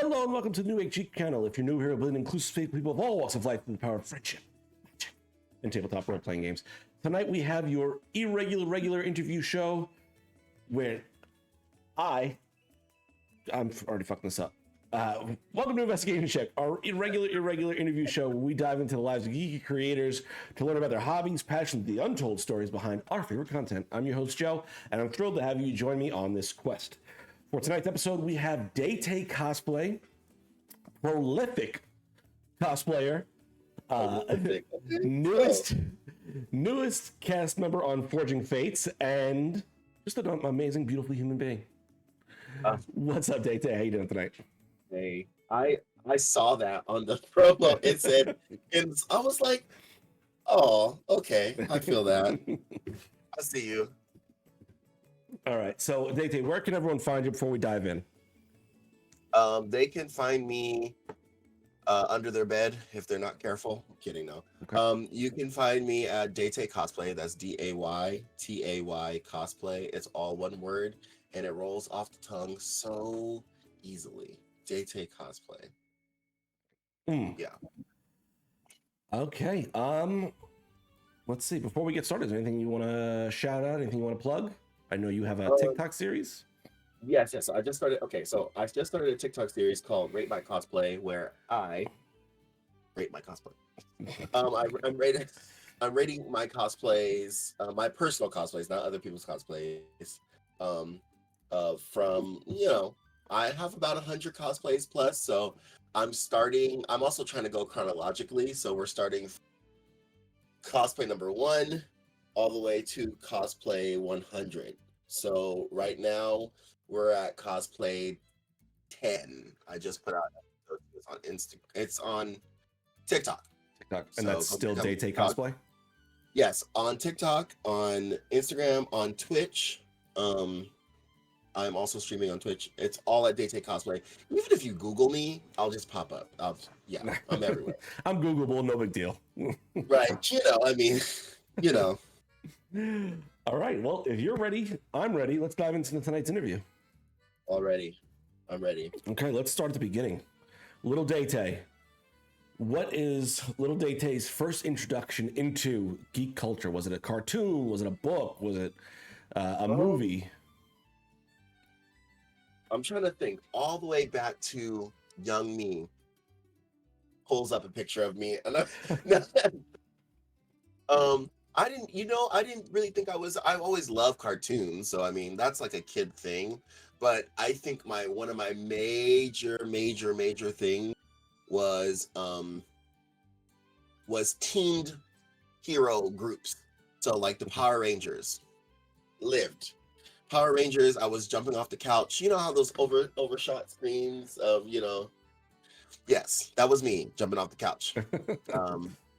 Hello and welcome to the New Age Geek channel. If you're new here, we're an inclusive faith people of all walks of life through the power of friendship, magic, and tabletop role-playing games. Tonight we have your regular interview show where I'm already fucking this up. Welcome to Investigation Check, our irregular interview show where we dive into the lives of geeky creators to learn about their hobbies, passions, the untold stories behind our favorite content. I'm your host, Joe, and I'm thrilled to have you join me on this quest. For tonight's episode, we have DaytayCosplay, prolific cosplayer, newest cast member on Forging Fates, and just an amazing, beautiful human being. What's up, Daytay? How you doing tonight? Hey, I saw that on the promo. It said, and I was like, oh, okay, I feel that. I see you. All right, so Daytay, where can everyone find you before we dive in? They can find me under their bed if they're not careful. I'm kidding, no. Okay. You can find me at DaytayCosplay. That's DayTay Cosplay. It's all one word, and it rolls off the tongue so easily. DaytayCosplay. Yeah. Okay. Let's see. Before we get started, is there anything you want to shout out? Anything you want to plug? I know you have a TikTok series. Yes. I just started. Okay, so I just started a TikTok series called Rate My Cosplay, where I rate my cosplay. I'm rating my cosplays, my personal cosplays, not other people's cosplays. From I have about 100 cosplays plus, so I'm also trying to go chronologically. So we're starting cosplay number 1 all the way to cosplay 100. So right now we're at cosplay 10. I just put out, it's on it's on TikTok. And that's still DaytayCosplay? Yes, on TikTok, on Instagram, on Twitch. I'm also streaming on Twitch. It's all at DaytayCosplay. Even if you Google me, I'll just pop up. I'm everywhere. I'm Googleable, no big deal. Right. All right. Well, if you're ready, I'm ready. Let's dive into tonight's interview. Already. I'm ready. Okay, let's start at the beginning. Little Daytay. What is Little Daytay's first introduction into geek culture? Was it a cartoon? Was it a book? Was it a movie? I'm trying to think all the way back to young me. Pulls up a picture of me, and I didn't really think I always loved cartoons, so I mean that's like a kid thing. But I think one of my major things was teamed hero groups. So like the Power Rangers lived. Power Rangers, I was jumping off the couch. You know how those overshot screens of, yes, that was me jumping off the couch.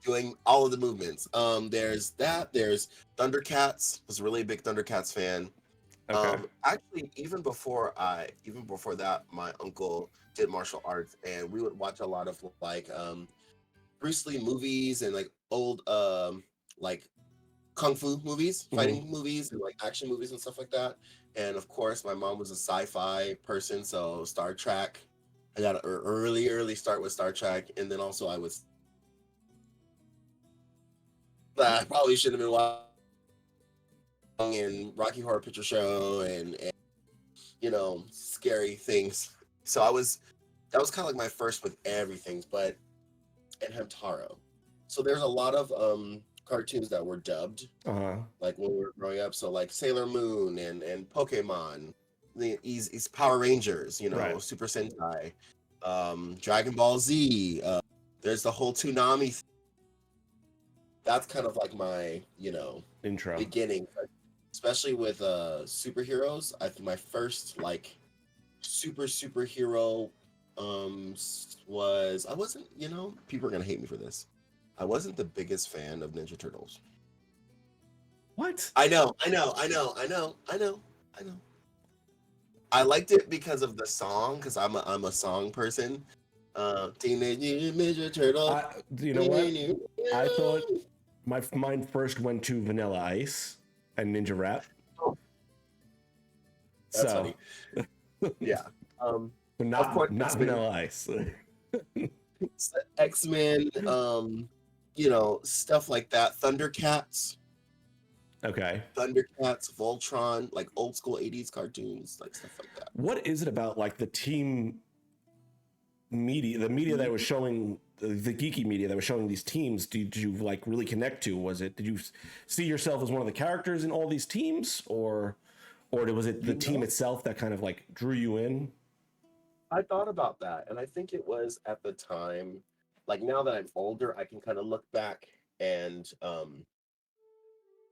Doing all of the movements. There's Thundercats. Was a really big Thundercats fan. Okay. Actually, even before that, my uncle did martial arts, and we would watch a lot of like Bruce Lee movies and like old like kung fu movies, fighting movies, and like action movies and stuff like that. And of course, my mom was a sci-fi person, so Star Trek. I got an early start with Star Trek, and then also I probably shouldn't have been watching in Rocky Horror Picture Show and scary things. So that was kind of like my first with everything, and Hamtaro. So there's a lot of cartoons that were dubbed, like when we were growing up. So like Sailor Moon and Pokemon, these Power Rangers, right. Super Sentai, Dragon Ball Z. There's the whole Toonami. That's kind of like my intro beginning, especially with superheroes. I think my first like superhero was, I wasn't, people are gonna hate me for this. I wasn't the biggest fan of Ninja Turtles. What? I know. I liked it because of the song, because I'm a song person. Teenage Ninja Turtle. You know what? I thought my mind first went to Vanilla Ice and Ninja Rap. That's funny. Yeah. but Of course, not X-Men. Vanilla Ice. X-Men, you know, stuff like that. Okay. Thundercats, Voltron, like old school 80s cartoons, like stuff like that. What is it about like the team media, the media that was showing, the geeky media that was showing these teams, did you like really connect to? Was it, did you see yourself as one of the characters in all these teams, or was it the team itself that kind of like drew you in? I thought about that, and I think it was at the time, like now that I'm older, I can kind of look back and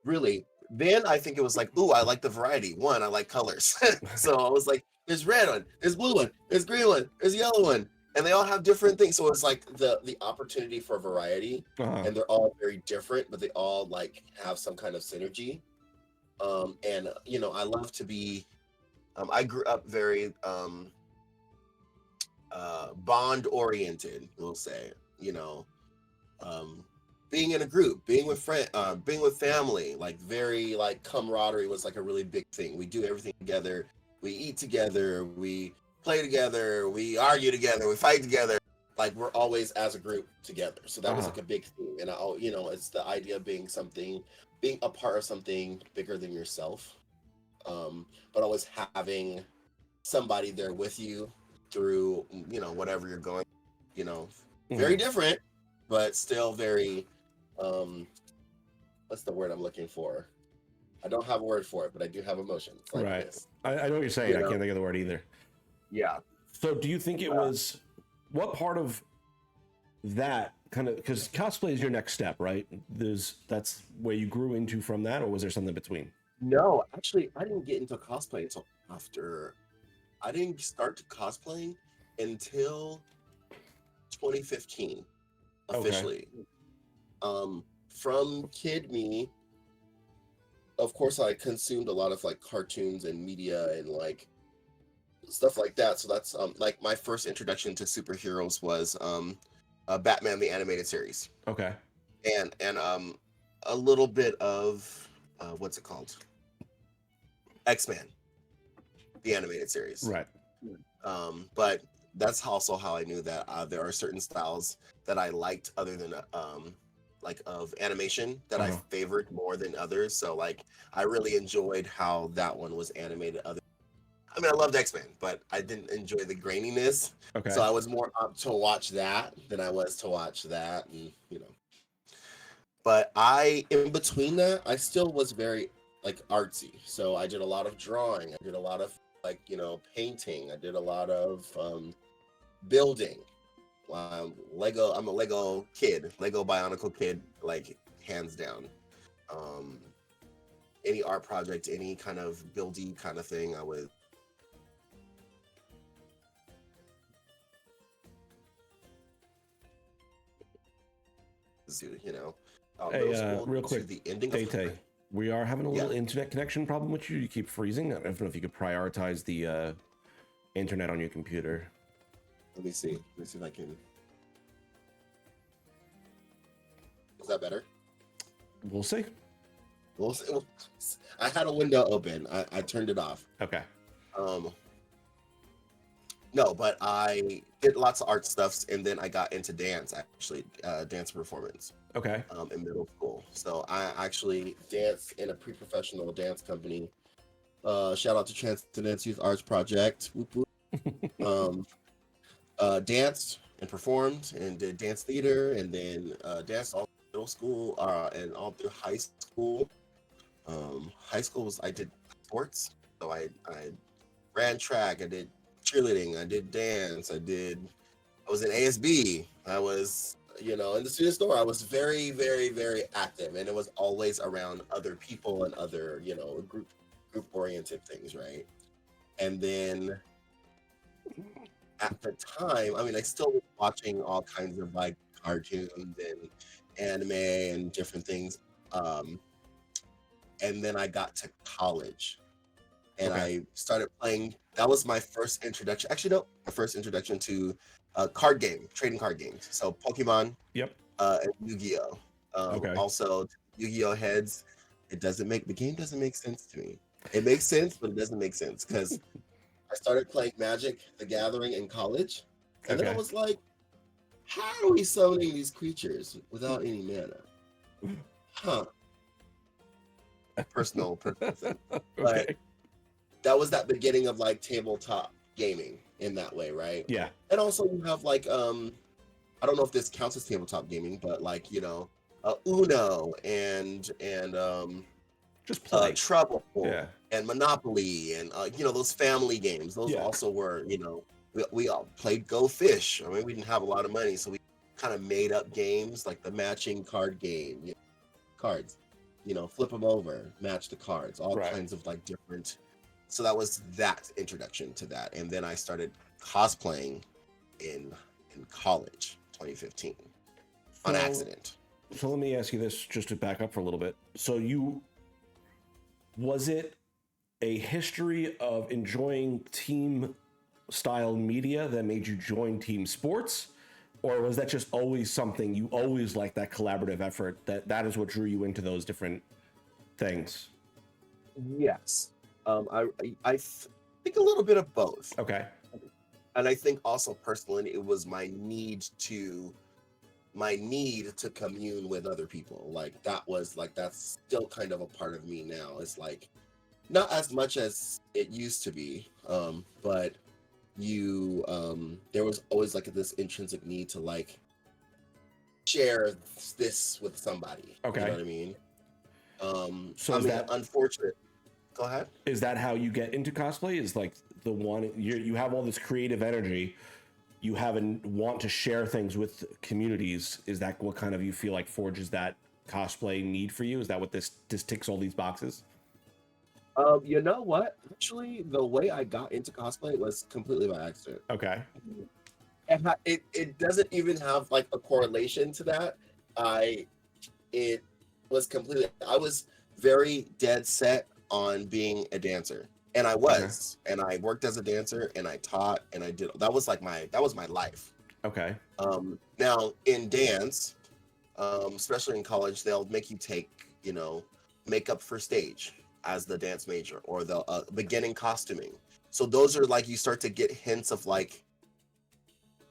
really, then I think it was like, ooh, I like the variety. One, I like colors. So I was like, there's red one, there's blue one, there's green one, there's yellow one. And they all have different things. So it's like the opportunity for variety. And they're all very different, but they all like have some kind of synergy. And you know, I love to be I grew up very bond oriented, we'll say, you know. Being in a group, being with being with family, like very like camaraderie was like a really big thing. We do everything together. We eat together. We play together. We argue together. We fight together. Like we're always as a group together. So that was like a big thing. And you know, it's the idea of being a part of something bigger than yourself. But always having somebody there with you through, you know, whatever you're going, you know, very different, but still very what's the word I'm looking for? I don't have a word for it, but I do have emotions like Right. this. I know what you're saying. You I know? can't think of the word either. Yeah. So do you think it was, what part of that kind of, because cosplay is your next step, right? That's where you grew into from that, or was there something between? No, actually, I didn't get into cosplay until after. I didn't start to cosplaying until 2015, officially. From kid me, of course, I consumed a lot of like cartoons and media and like stuff like that. So that's like my first introduction to superheroes was Batman the animated series. Okay. And a little bit of what's it called? X-Men, the animated series. Right. But that's also how I knew that there are certain styles that I liked other than like of animation that I favored more than others. So like I really enjoyed how that one was animated. I mean, I loved X-Men, but I didn't enjoy the graininess. Okay. So I was more up to watch that than I was to watch that, and you know. But in between that, I still was very like artsy. So I did a lot of drawing. I did a lot of like, you know, painting. I did a lot of building. Lego. I'm a Lego kid. Lego Bionicle kid, like hands down. Any art project, any kind of buildy kind of thing, I would. You know. Hey, real quick, the ending Day-Tay, we are having a little internet connection problem with you. You keep freezing. I don't know if you could prioritize the internet on your computer. Let me see. Let me see if I can. Is that better? We'll see. We'll see. I had a window open. I turned it off. Okay. No, but I did lots of art stuffs, and then I got into dance, actually, dance performance. Okay. In middle school. So I actually danced in a pre-professional dance company. Shout out to Transcendence Youth Arts Project. Whoop, whoop. Danced and performed and did dance theater, and then danced all through middle school and all through high school. High school I did sports. So I ran track, I did cheerleading, I did dance, I was in ASB, I was, you know, in the student store. I was very, very, very active, and it was always around other people and other, you know, group oriented things, right? And then at the time, I mean, I still was watching all kinds of like cartoons and anime and different things. And then I got to college, and I started playing. That was my first introduction. Actually, no, my first introduction to trading card games. So Pokemon, and Yu-Gi-Oh. Also, Yu-Gi-Oh heads. The game doesn't make sense to me. It makes sense, but it doesn't make sense because I started playing Magic the Gathering in college, and then I Okay. was like, how are we summoning these creatures without any mana? Huh. Personal thing. But Okay. that was that beginning of like tabletop gaming in that way, right? Yeah. And also you have like I don't know if this counts as tabletop gaming, but like, you know, Uno and Just play. Trouble Yeah. and Monopoly and you know, those family games. Those Yeah. also were, you know, we all played Go Fish. I mean, we didn't have a lot of money, so we kind of made up games like the matching card game, you know, cards, you know, flip them over, match the cards, all Right. kinds of like different. So that was that introduction to that, and then I started cosplaying in college, 2015, on So- accident. So let me ask you this, just to back up for a little bit. So was it a history of enjoying team style media that made you join team sports? Or was that just always something you always liked, that collaborative effort, that is what drew you into those different things? Yes. I think a little bit of both. Okay. And I think also personally it was my need to commune with other people. Like that's still kind of a part of me now. It's like not as much as it used to be, but there was always like this intrinsic need to like share this with somebody. Okay. You know what I mean? So I is mean, that- unfortunate. Go ahead. Is that how you get into cosplay? Is like the one you have all this creative energy, you have a want to share things with communities. Is that what kind of you feel like forges that cosplay need for you? Is that what this ticks all these boxes? You know what? Actually, the way I got into cosplay was completely by accident. Okay. It doesn't even have like a correlation to that. It was completely. I was very dead set on being a dancer, and I was, and I worked as a dancer, and I taught, and I did. That was my life. Okay. Now in dance, especially in college, they'll make you take, you know, makeup for stage as the dance major, or the beginning costuming. So those are like, you start to get hints of like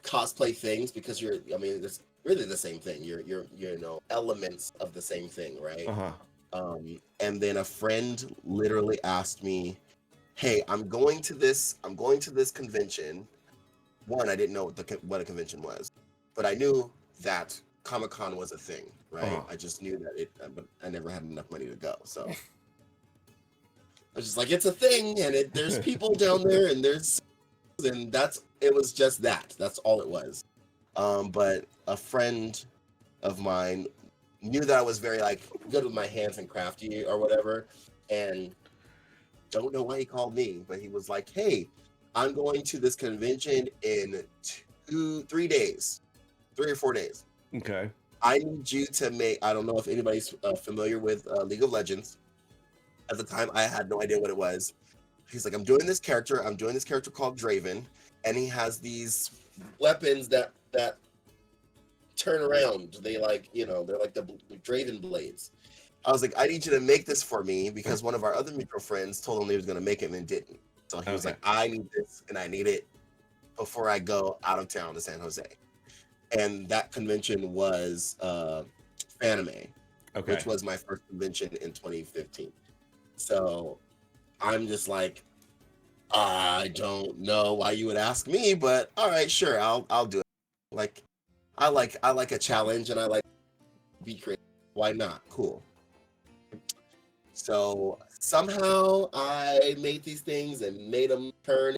cosplay things, because I mean, it's really the same thing. You're you know, elements of the same thing, right? And then a friend literally asked me, hey, I'm going to this convention. One, I didn't know what a convention was, but I knew that Comic-Con was a thing, right? I just knew that but I never had enough money to go. So I was just like, it's a thing, and there's people down there, and it was just that. That's all it was. But a friend of mine knew that I was very like good with my hands and crafty or whatever, and don't know why he called me, but he was like, hey, I'm going to this convention in 3 days, 3 or 4 days. Okay. I need you to make, I don't know if anybody's familiar with League of Legends. At the time, I had no idea what it was. He's like, I'm doing this character called Draven, and he has these weapons that turn around. They like, you know, they're like the Draven blades. I was like, I need you to make this for me, because one of our other mutual friends told him he was going to make it and didn't. So he was like, I need this, and I need it before I go out of town to San Jose. And that convention was Fanime, which was my first convention in 2015. So I'm just like, I don't know why you would ask me, but all right, sure, I'll do it. Like, I like a challenge, and I like to be creative. Why not? Cool. So somehow I made these things and made them turn.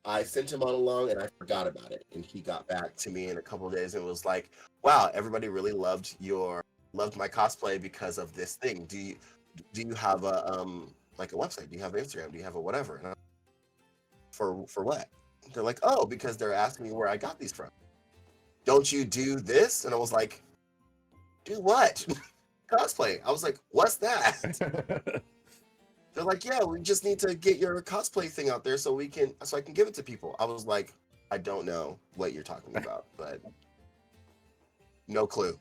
I sent him on along, and I forgot about it. And he got back to me in a couple of days and was like, "Wow, everybody really loved my cosplay because of this thing. Do you have a like a website? Do you have an Instagram? Do you have a whatever?" And for what? They're like, "Oh, because they're asking me where I got these from. Don't you do this?" And I was like, "Do what?" Cosplay. I was like, "What's that?" They're like, "Yeah, we just need to get your cosplay thing out there so I can give it to people." I was like, "I don't know what you're talking about, but no clue."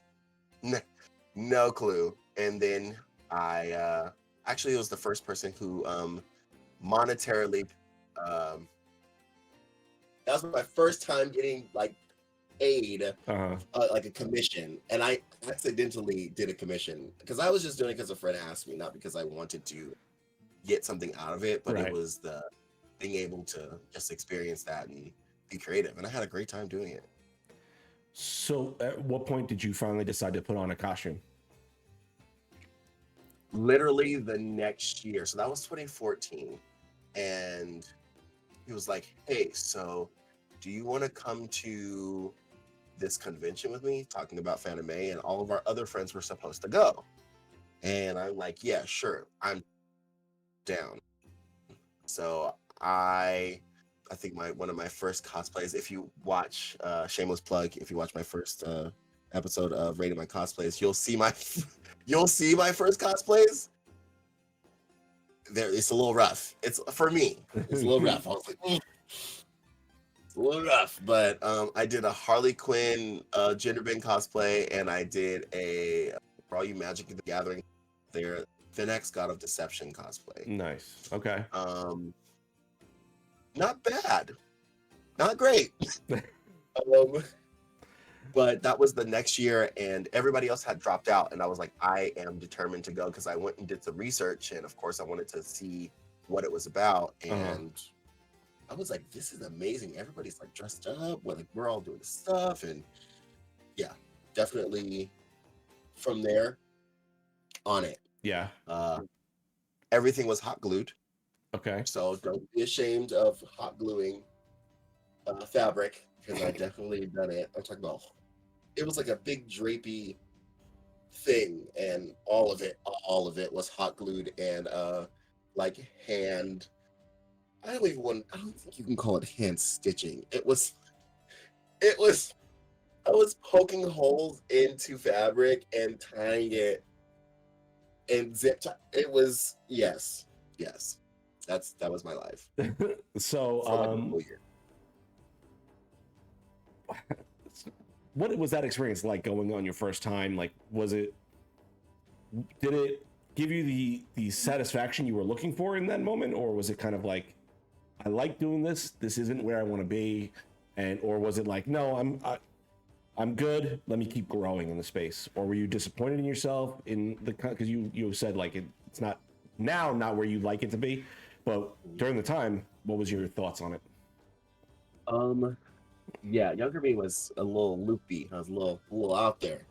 No clue. And then I actually was the first person who monetarily Um, that was my first time getting like paid, like a commission, and I accidentally did a commission because I was just doing it because a friend asked me, not because I wanted to get something out of it, but it Right. was the being able to just experience that and be creative, and I had a great time doing it. So at what point did you finally decide to put on a costume? Literally the next year, so that was 2014, and he was like, hey, so do you want to come to this convention with me, talking about Fan May, and all of our other friends were supposed to go, and I'm like, yeah, sure, I'm down. So I think one of my first cosplays, if you watch shameless plug, if you watch my first episode of Rating My Cosplays, you'll see my first cosplays. There, it's a little rough. It's for me. It's a little rough. I was like, it's a little rough. But I did a Harley Quinn gender bend cosplay, and I did a For All You Magic the Gathering there Finex God of Deception cosplay. Nice. Okay. Not bad, not great. But that was the next year, and everybody else had dropped out, and I was like, I am determined to go, because I went and did some research, and of course I wanted to see what it was about, and I was like, this is amazing. Everybody's like dressed up, we're all doing stuff, and yeah, definitely from there on it. Yeah. Everything was hot glued. Okay. So don't be ashamed of hot gluing fabric, because I definitely done it. I'm talking about, it was like a big drapey thing, and all of it was hot glued and like hand. I don't think you can call it hand stitching. It was I was poking holes into fabric and tying it and it was yes. That was my life. So For like a whole year. what was that experience like going on your first time? Like, did it give you the satisfaction you were looking for in that moment, or was it kind of like, I like doing this isn't where I want to be, or was it like, no, I'm good, let me keep growing in the space? Or were you disappointed in yourself in the, because you said like it's not where you'd like it to be, but during the time, what was your thoughts on it? Yeah, younger me was a little loopy. I was a little out there.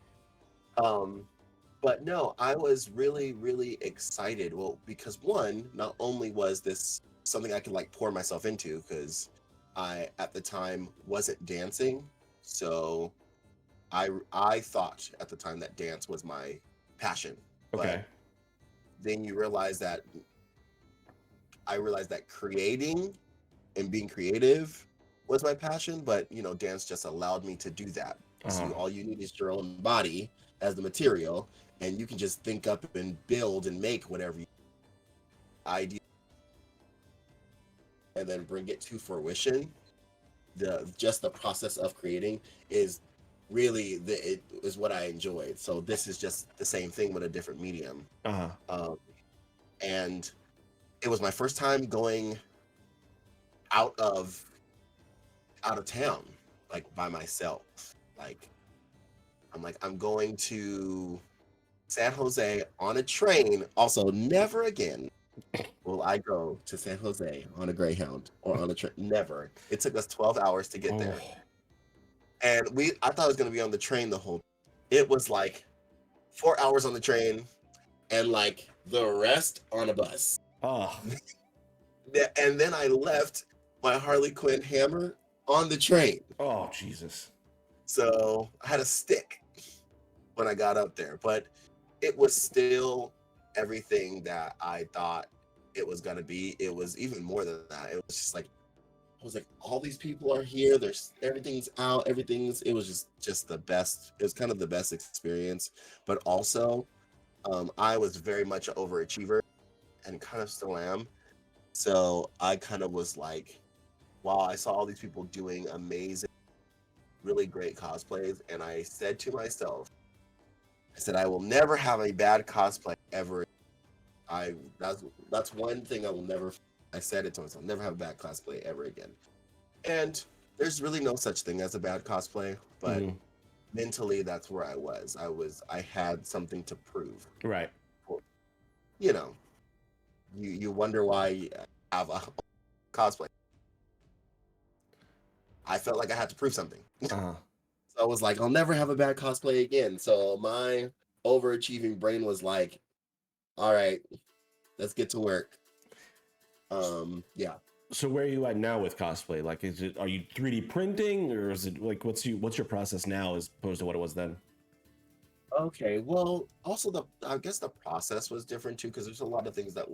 But no, I was really, really excited. Well, because one, not only was this something I could like pour myself into, because I at the time wasn't dancing, so I thought at the time that dance was my passion. Okay. But then I realized that creating and being creative was my passion, but dance just allowed me to do that. So all you need is your own body as the material, and you can just think up and build and make whatever idea, and then bring it to fruition. The process of creating is really it is what I enjoyed. So this is just the same thing with a different medium. And it was my first time going out of town, like by myself. Like I'm going to San Jose on a train. Also, never again will I go to San Jose on a Greyhound or on a train. Never. It took us 12 hours to get there. And I thought I was going to be on the train the whole time. It was like 4 hours on the train and like the rest on a bus. And then I left my Harley Quinn hammer on the train. Oh, Jesus. So I had a stick when I got up there, but it was still everything that I thought it was going to be. It was even more than that. It was just like, I was like, all these people are here. Everything's out. It was just the best. It was kind of the best experience, but also I was very much an overachiever and kind of still am. So I kind of was like, wow, I saw all these people doing amazing, really great cosplays. And I said to myself, I will never have a bad cosplay ever. That's one thing I will never I said it to myself, never have a bad cosplay ever again. And there's really no such thing as a bad cosplay, but Mhm. mentally that's where I was. I had something to prove. Right. You know, you wonder why you have a cosplay. I felt like I had to prove something. Uh-huh. So I was like, I'll never have a bad cosplay again. So my overachieving brain was like, all right, let's get to work. Yeah. So where are you at now with cosplay? Like, are you 3D printing, or is it like what's your process now as opposed to what it was then? Okay. Well, also I guess the process was different too, because there's a lot of things that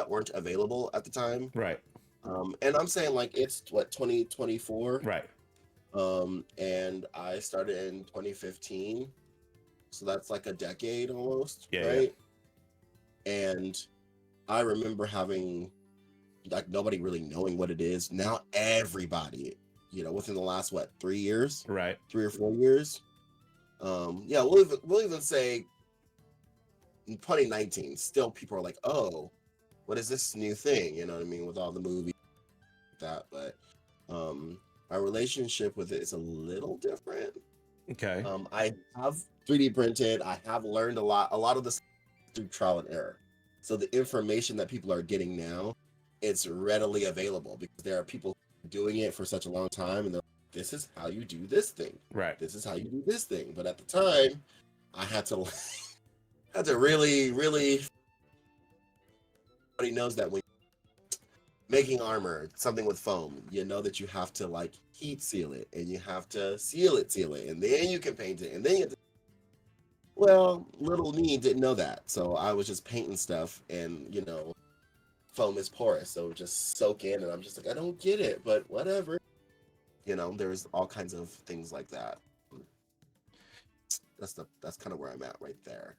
weren't available at the time. Right. And I'm saying like it's what 2024. Right. And I started in 2015. So that's like a decade almost, Yeah. right? And I remember having like nobody really knowing what it is. Now everybody, within the last what 3 years, Yeah. Right. 3 or 4 years. Yeah, we'll even say in 2019, still people are like, oh, what is this new thing? You know what I mean? With all the movies that, but our relationship with it is a little different. Okay. I have 3D printed. I have learned a lot of this through trial and error. So the information that people are getting now, it's readily available because there are people doing it for such a long time, and they're like, this is how you do this thing. Right. This is how you do this thing. But at the time, I had to really, really. Everybody knows that when making armor, something with foam, you know that you have to like heat seal it, and you have to seal it, and then you can paint it, and then well, little me didn't know that, so I was just painting stuff, and foam is porous, so it would just soak in, and I'm just like, I don't get it, but whatever. There's all kinds of things like that. That's kind of where I'm at right there.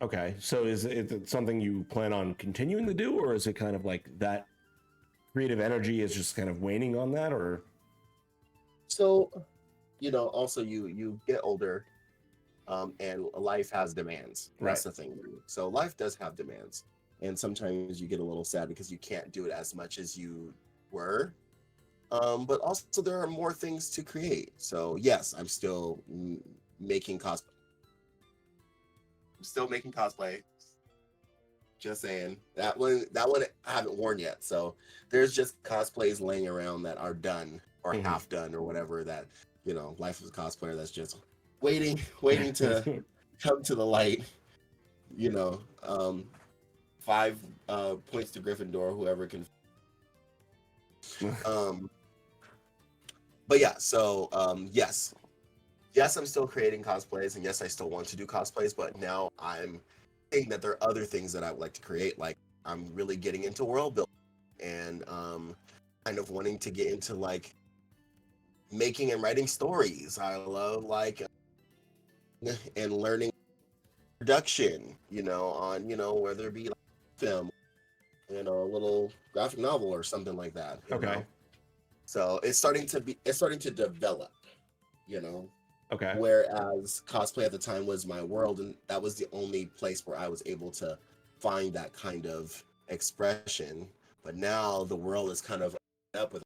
Okay. So is it something you plan on continuing to do, or is it kind of like that creative energy is just kind of waning on that, or? So, also you get older, and life has demands. That's Right. the thing. So life does have demands, and sometimes you get a little sad because you can't do it as much as you were. But also there are more things to create. So yes, I'm still making cosplay. I'm still making cosplay. Just saying that one I haven't worn yet. So there's just cosplays laying around that are done or Mhm. half done or whatever that life of a cosplayer that's just waiting to come to the light. You know, 5 points to Gryffindor, whoever can. Um, but yeah, so yes, I'm still creating cosplays, and yes, I still want to do cosplays, but now I'm thinking that there are other things that I would like to create. Like I'm really getting into world building, and kind of wanting to get into like making and writing stories. I love like and learning production, on whether it be like film, a little graphic novel or something like that. Okay. So it's starting to develop, you know. Okay. Whereas cosplay at the time was my world, and that was the only place where I was able to find that kind of expression. But now the world is kind of up with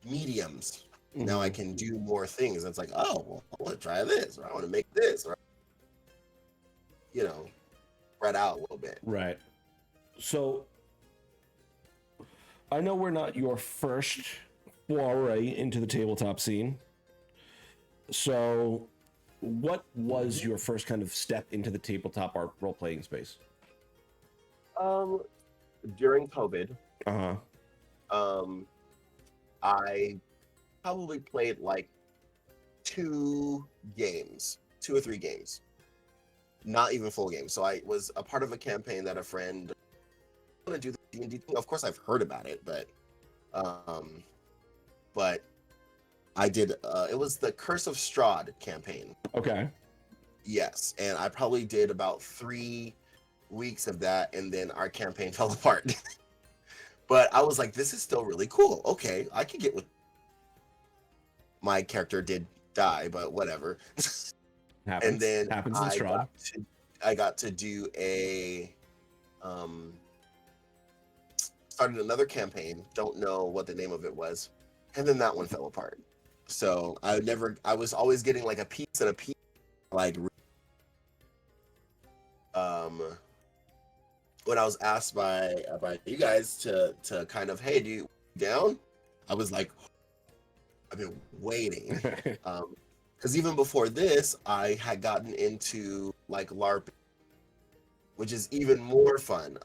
mediums. Now I Mhm. can do more things. It's like, oh, well, I want to try this, or I want to make this, or you know, spread out a little bit. Right. So I know we're not your first foray into the tabletop scene. So what was your first kind of step into the tabletop art role playing space? Um, During COVID, Uh-huh. I probably played like 2 or 3 games, not even full games. So I was a part of a campaign that a friend want to do the D&D thing. Of course, I've heard about it, but I did. It was the Curse of Strahd campaign. Okay. Yes, and I probably did about 3 weeks of that, and then our campaign fell apart. But I was like, this is still really cool. Okay, I could get with. My character did die, but whatever. Happens. And then Happens in Strahd. I got to do a started another campaign. Don't know what the name of it was, and then that one fell apart. So I was always getting like a piece and a piece, like um when I was asked by you guys to kind of, hey, do you down? I was like, I've been waiting. Because even before this, I had gotten into like LARP, which is even more fun.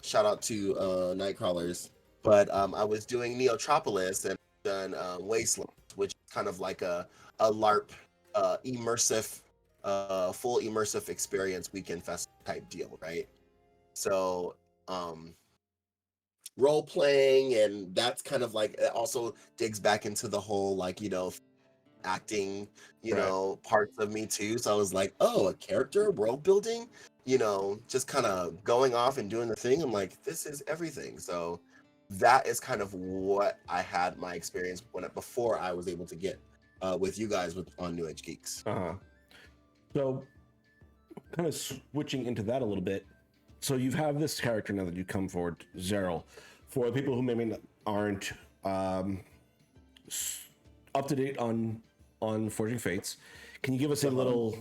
Shout out to Nightcrawlers. But I was doing Neotropolis and done Wasteland, which is kind of like a LARP immersive, full immersive experience weekend fest type deal, right? So role playing, and that's kind of like, it also digs back into the whole like, acting, Right. parts of me too. So I was like, oh, a character, world building, just kind of going off and doing the thing. I'm like, this is everything. So that is kind of what I had my experience before I was able to get with you guys on New Age Geeks. Uh-huh. So kind of switching into that a little bit. So you have this character now that you come forward, Zeril. For people who maybe aren't up to date on Forging Fates, can you give us a little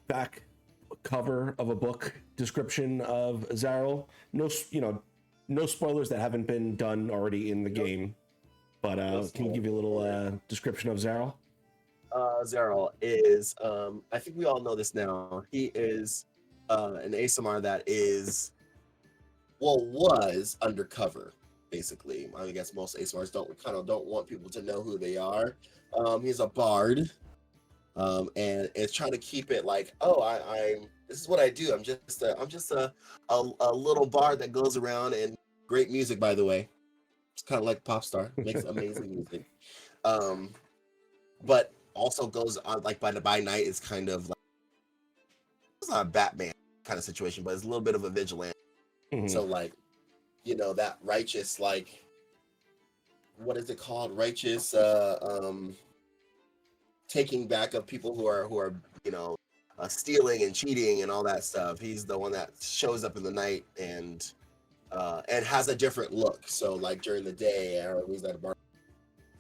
back cover of a book description of Zeril? No, no spoilers that haven't been done already in the game, but can you give you a little description of Zeril? Zeril is, I think we all know this now. He is an ASMR that is, was undercover, basically. I guess most ASMRs don't want people to know who they are. He's a bard, and it's trying to keep it like, oh, I'm this is what I do. I'm just a little bard that goes around, and great music, by the way. It's kind of like pop star, makes amazing music. But also goes on like by night is kind of like, it's not a Batman kind of situation, but it's a little bit of a vigilante. Mm-hmm. So like, that righteous, like, what is it called? Righteous taking back of people who are stealing and cheating and all that stuff. He's the one that shows up in the night and has a different look. So like during the day, or he's at a bar,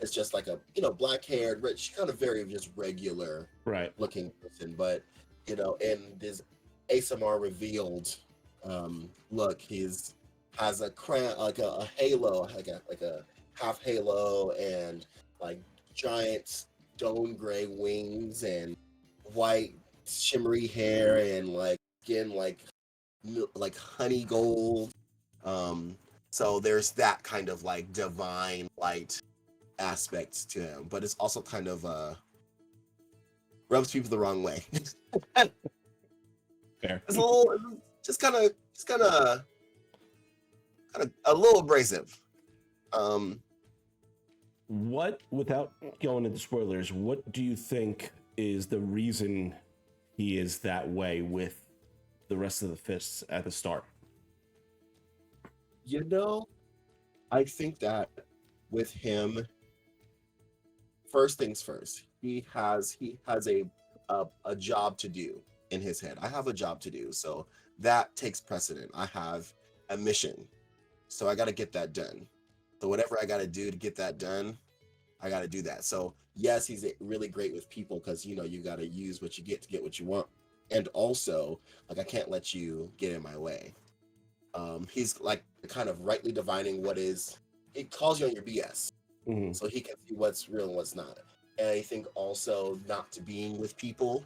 it's just like a black haired, rich, kind of very just regular Right. looking person. But in this ASMR revealed look, has a crown, like a halo, like a half halo, and like giant stone gray wings and white shimmery hair, and like skin like honey gold. So there's that kind of like divine light aspect to him, but it's also kind of rubs people the wrong way. Fair. It's a little, just kind of a little abrasive. What, without going into spoilers, what do you think is the reason he is that way with the rest of the fists at the start? I think that with him, first things first, he has a job to do in his head. I have a job to do, so that takes precedent. I have a mission, so I got to get that done. So whatever I got to do to get that done, I got to do that. So yes, he's really great with people, because you got to use what you get to get what you want, and also like, I can't let you get in my way. He's like kind of rightly divining what is. It calls you on your BS, Mm-hmm. so he can see what's real and what's not. And I think also not to being with people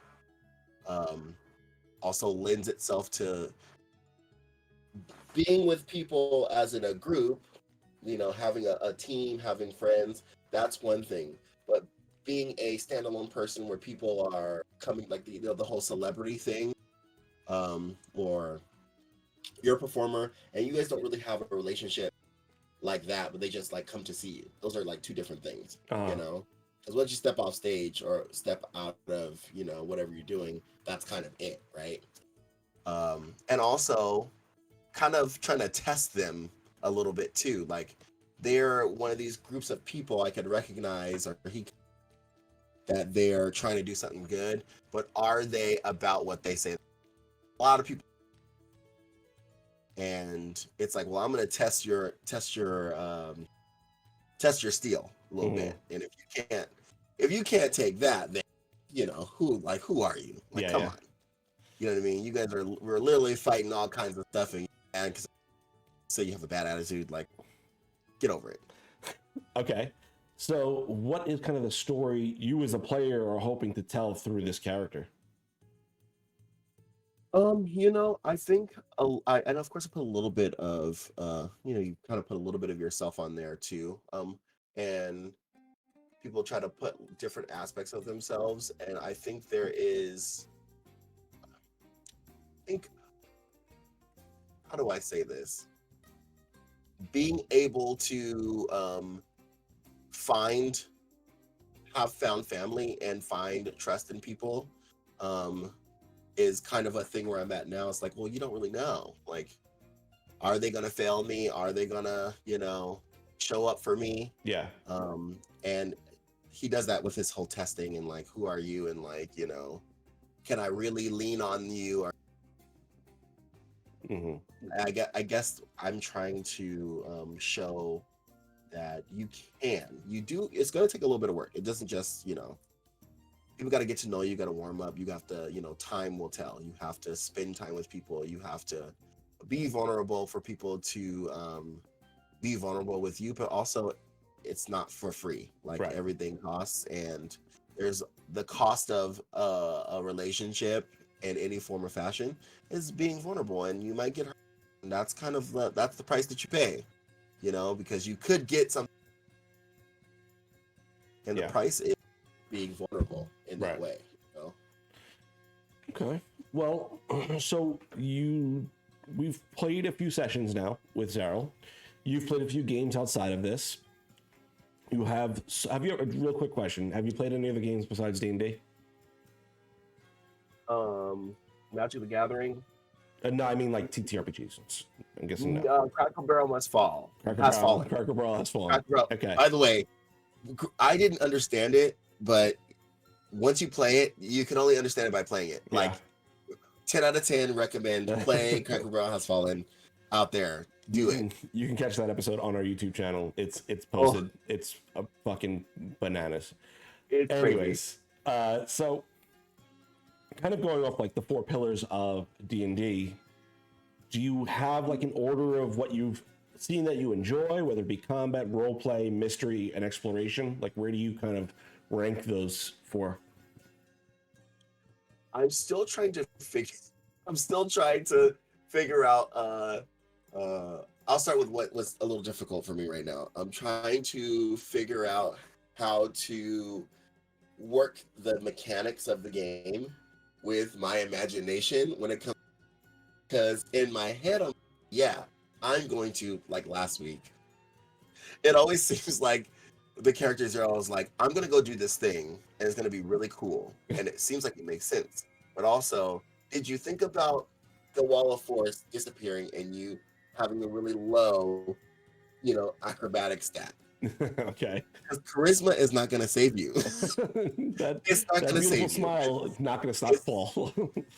also lends itself to being with people as in a group, having a team, having friends. That's one thing, but being a standalone person where people are coming, like the whole celebrity thing, or you're a performer and you guys don't really have a relationship like that, but they just like come to see you. Those are like two different things, because once you step off stage or step out of whatever you're doing, that's kind of it, right? And also kind of trying to test them a little bit too. Like, they're one of these groups of people I could recognize, or that they're trying to do something good, but are they about what they say? A lot of people and it's like, well, I'm gonna test your steel a little bit, and if you can't take that, then who are you? Like, Yeah, come yeah. on, you know what I mean? You guys we're literally fighting all kinds of stuff, and so you have a bad attitude, like, get over it. Okay. So, what is kind of the story you as a player are hoping to tell through this character? I think, and of course I put a little bit of, you kind of put a little bit of yourself on there too. And people try to put different aspects of themselves, and I think how do I say this? Being able to have found family and find trust in people, is kind of a thing where I'm at now. It's like, well, you don't really know. Like, are they gonna fail me? Are they gonna, show up for me? Yeah. And he does that with his whole testing and like, who are you? And like, can I really lean on you? Or I guess I'm trying to show that you do. It's gonna take a little bit of work. It doesn't just, people got to get to know you. Got to warm up. You have to, time will tell. You have to spend time with people. You have to be vulnerable for people to be vulnerable with you. But also, it's not for free. Like, Right. everything costs, and there's the cost of a relationship in any form or fashion is being vulnerable, and you might get hurt. And that's kind of that's the price that you pay, because you could get something, and the price is being vulnerable in that way. Okay. Well, so we've played a few sessions now with Zaryl. You've played a few games outside of this. Have you, a real quick question, have you played any other games besides D&D? Magic the Gathering. No, I mean like TTRPGs. I'm guessing no. Cracker Barrel has fallen. Cracker Barrel has fallen. Okay. By the way, I didn't understand it, but once you play it, you can only understand it by playing it. Yeah. Like, 10 out of 10 recommend play Cracker Barrel Has Fallen out there. Do it. You can catch that episode on our YouTube channel. It's posted. It's a fucking bananas. It's anyways, so kind of going off like the 4 pillars of D&D, do you have like an order of what you've seen that you enjoy, whether it be combat, role play, mystery, and exploration? Like, where do you kind of rank those 4? I'm still trying to figure out I'll start with what was a little difficult for me right now. I'm trying to figure out how to work the mechanics of the game with my imagination when it comes, because in my head I'm going to, like last week, it always seems like the characters are always like, I'm gonna go do this thing and it's gonna be really cool, and it seems like it makes sense. But also, did you think about the wall of force disappearing and you having a really low, acrobatic stat? Okay. Because charisma is not gonna save you. It's not gonna save you. Smile is not gonna stop a fall.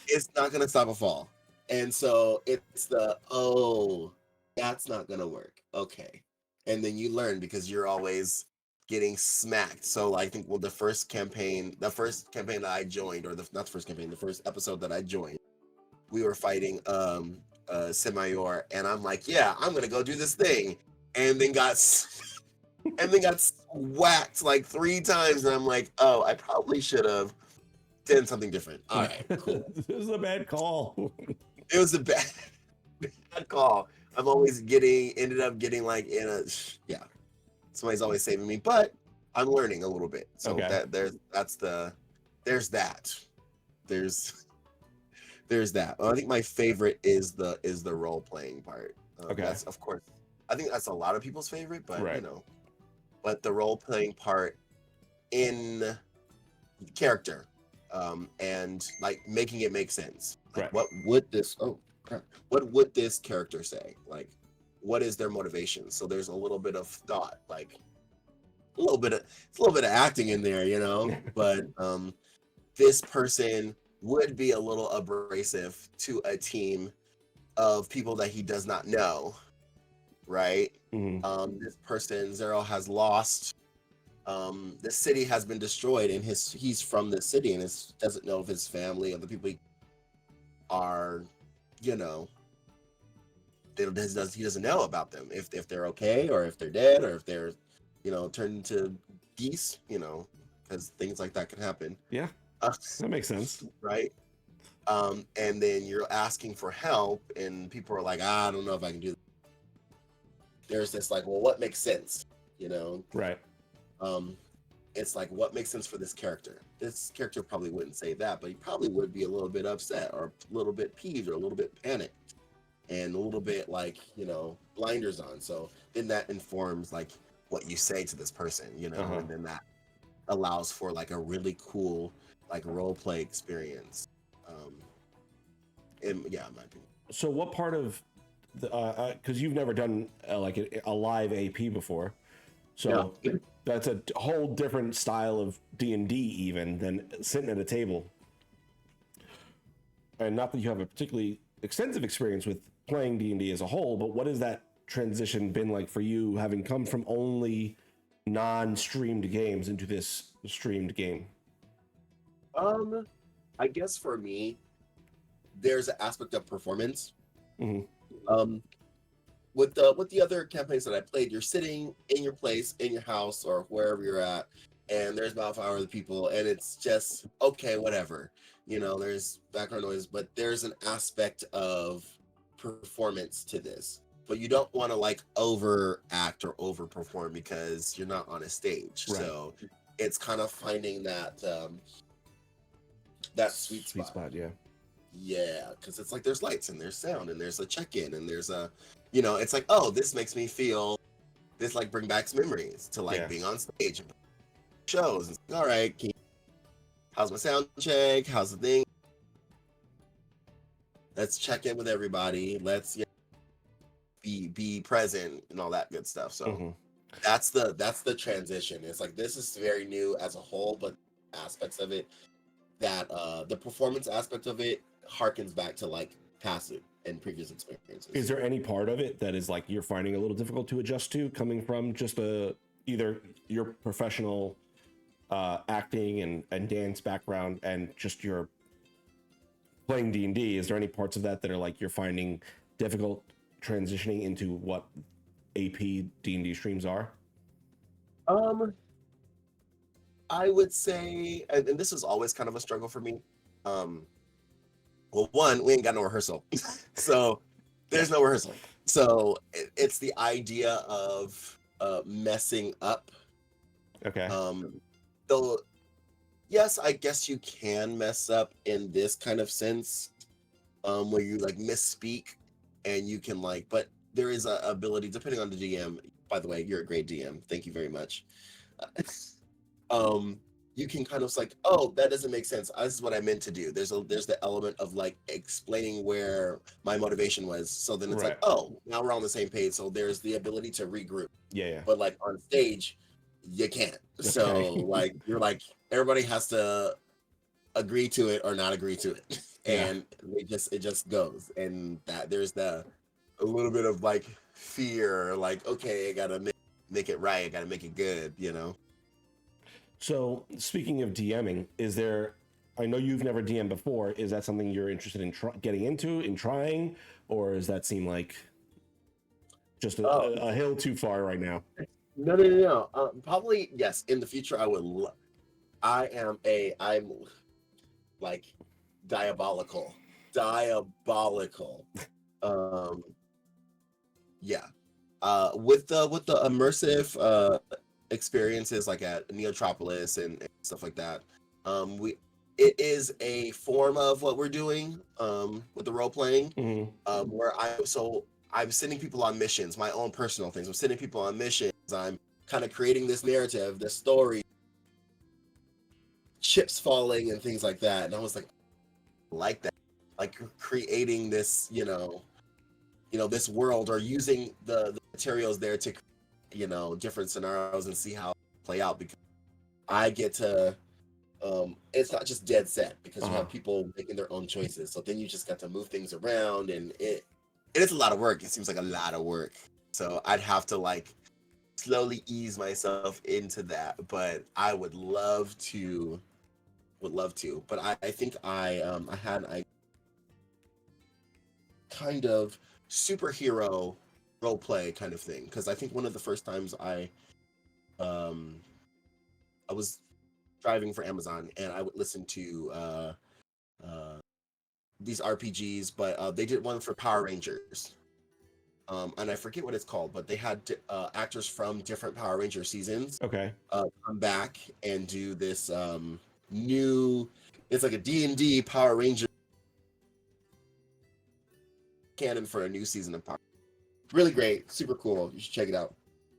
It's not gonna stop a fall. And so it's that's not gonna work. Okay. And then you learn, because you're always getting smacked. So I think, the first campaign that I joined, or not the first campaign, the first episode that I joined, we were fighting Semayor, and I'm like, yeah, I'm gonna go do this thing, and then got whacked like 3 times, and I'm like, oh, I probably should have done something different. All right, cool. This was a bad call. It was a bad call. I'm always ended up getting like in a somebody's always saving me, but I'm learning a little bit. So there's that. There's that. I think my favorite is the role playing part. That's, of course, I think that's a lot of people's favorite, but but the role playing part in character, and like making it make sense. Like, what would this character say? Like, what is their motivation? So there's a little bit of thought, like a little bit of acting in there, but this person would be a little abrasive to a team of people that he does not know, right? Mm-hmm. This person Zero has lost. The city has been destroyed, and he's from the city, and doesn't know if his family or the people are, you know, he doesn't know about them, if they're okay, or if they're dead, or if they're, turned into geese, because things like that can happen. Yeah, Uh, that makes sense. right. And then you're asking for help, and people are like, I don't know if I can do that. There's this like, well, what makes sense? You know, Right. um, it's like, what makes sense for this character? This character probably wouldn't say that, but he probably would be a little bit upset, or a little bit peeved, or a little bit panicked, and a little bit like, blinders on. So then that informs like what you say to this person, Uh-huh. and then that allows for like a really cool like role play experience. In my opinion. So what part of the because you've never done like a live AP before, so Yeah. that's a whole different style of D&D even than sitting at a table. And not that you have a particularly extensive experience with playing D&D as a whole, but what has that transition been like for you, having come from only non-streamed games into this streamed game? I guess for me, there's an aspect of performance. Mhm. With the other campaigns that I played, you're sitting in your place, in your house, or wherever you're at, and there's about 5 other people, and it's just okay, whatever. There's background noise, but there's an aspect of performance to this. But you don't want to like overact or overperform, because you're not on a stage. Right. So it's kind of finding that sweet spot. Yeah. Yeah, because it's like there's lights, and there's sound, and there's a check-in, and there's it's like, oh, this makes me feel, this like bring back memories to like being on stage and shows. And all right, how's my sound check? How's the thing? Let's check in with everybody. Let's be present and all that good stuff. So that's the transition. It's like, this is very new as a whole, but aspects of it, that the performance aspect of it harkens back to like past and previous experiences. Is there any part of it that is like you're finding a little difficult to adjust to, coming from just either your professional acting and dance background and just your playing D&D? Is there any parts of that that are like you're finding difficult transitioning into what AP D&D streams are? I would say, and this is always kind of a struggle for me. Well, one, we ain't got no rehearsal, so there's no rehearsal. So it's the idea of messing up. Okay. Though, yes, I guess you can mess up in this kind of sense, where you like misspeak, and you can like, but there is a ability, depending on the DM. By the way, you're a great DM. Thank you very much. You can kind of like, oh, that doesn't make sense. This is what I meant to do. There's the element of like explaining where my motivation was. So then it's like, oh, now we're on the same page. So there's the ability to regroup. Yeah. But like on stage, you can't. Okay. So like, you're like, everybody has to agree to it or not agree to it. And it just goes. And that there's a little bit of like fear, like, okay, I gotta make it right. I gotta make it good, So speaking of DMing, I know you've never DM'd before. Is that something you're interested in getting into, in trying, or does that seem like just a hill too far right now? No. Probably yes. In the future, I would. I'm like diabolical. Yeah. With the immersive experiences like at Neotropolis and stuff like that, it is a form of what we're doing with the role playing, where I'm sending people on missions, my own personal things. I'm sending people on missions. I'm kind of creating this narrative, this story, chips falling and things like that. And I was like that, like creating this, this world, or using the materials there to, different scenarios and see how it play out, because I get to, it's not just dead set, because you have people making their own choices. So then you just got to move things around, and it is a lot of work. It seems like a lot of work. So I'd have to like slowly ease myself into that. But I would love to. Would love to. But I think I had a kind of superhero role play kind of thing, because I think one of the first times um I was driving for Amazon and I would listen to uh these RPGs, but they did one for Power Rangers. And I forget what it's called, but they had actors from different Power Ranger seasons Okay. come back and do this new, it's like a D&D Power Ranger canon for a new season of Power. Really great, super cool. You should check it out.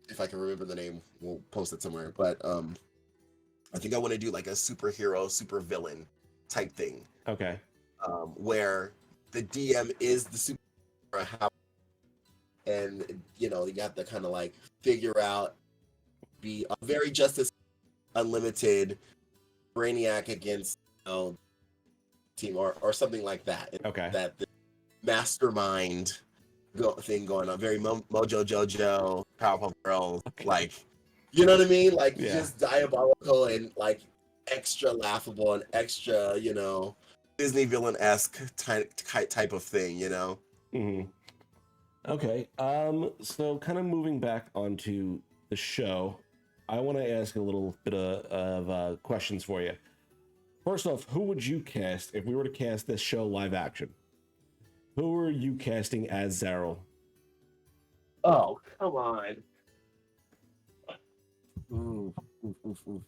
If I can remember the name, we'll post it somewhere. But I think I want to do like a superhero, super villain type thing, Okay. where the DM is the superhero, and you know you have to kind of like figure out, be a very Justice Unlimited Brainiac against, you know, team or something like that. Okay. That the mastermind thing going on, very Mojo Jojo, Powerpuff Girls, Okay. like, you know what I mean? Like Yeah. just diabolical and like extra laughable and extra, you know, Disney villain-esque type of thing, you know? Mm-hmm. Okay. So kind of moving back onto the show, I want to ask a little bit of questions for you. First off, who would you cast if we were to cast this show live action? Who are you casting as Zaryl? Oh, come on. Ooh, oof, oof, oof.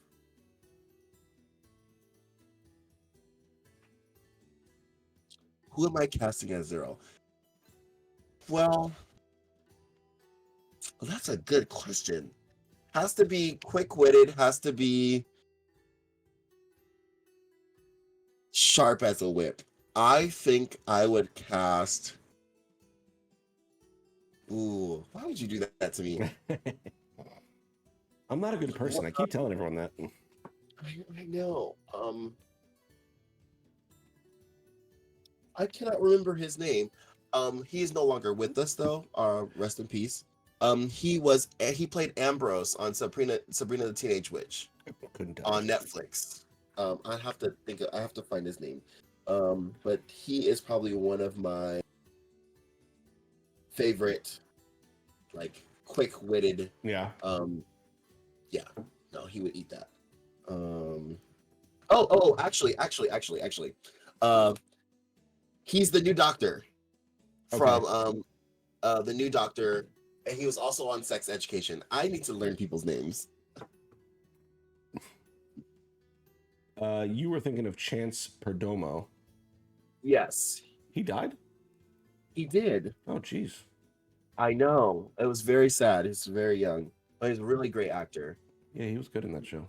Who am I casting as Zero? Well, that's a good question. Has to be quick-witted, has to be sharp as a whip. I think I would cast. Ooh, why would you do that to me? I'm not a good person. I keep telling everyone that. I know. I cannot remember his name. He is no longer with us though. Rest in peace. He played Ambrose on Sabrina the Teenage Witch Couldn't tell. on Netflix. I have to find his name. But he is probably one of my favorite, like quick-witted. Yeah. Yeah. No, he would eat that. Actually. He's the new doctor from the new doctor, and he was also on Sex Education. I need to learn people's names. You were thinking of Chance Perdomo. Yes, He died? he did. Oh, geez. I know. It was very sad. He's very young, but he's a really great actor. Yeah, he was good in that show.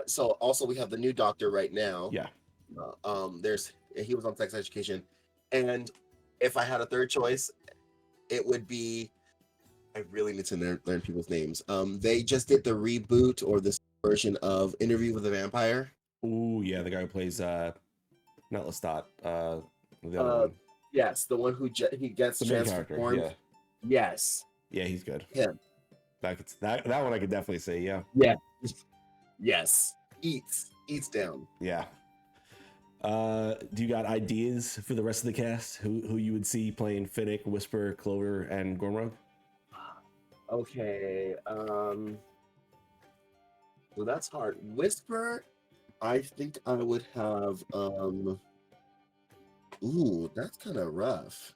So also we have the new doctor right now. Yeah. He was on Sex Education, and if I had a third choice, it would be. I really need to learn people's names. They just did the reboot or this version of Interview with a Vampire. Ooh, yeah, the guy who plays not Lestat, the other one. Yes, the one who he gets The main character. transformed. Yeah. Yes. Yeah, he's good. Him. That one I could definitely say. Yeah. Yeah. Yes. Eats down. Yeah. Do you got ideas for the rest of the cast? Who you would see playing Finnick, Whisper, Clover, and Gormrug? Okay. So that's hard. Whisper, I think I would have. Ooh, that's kind of rough.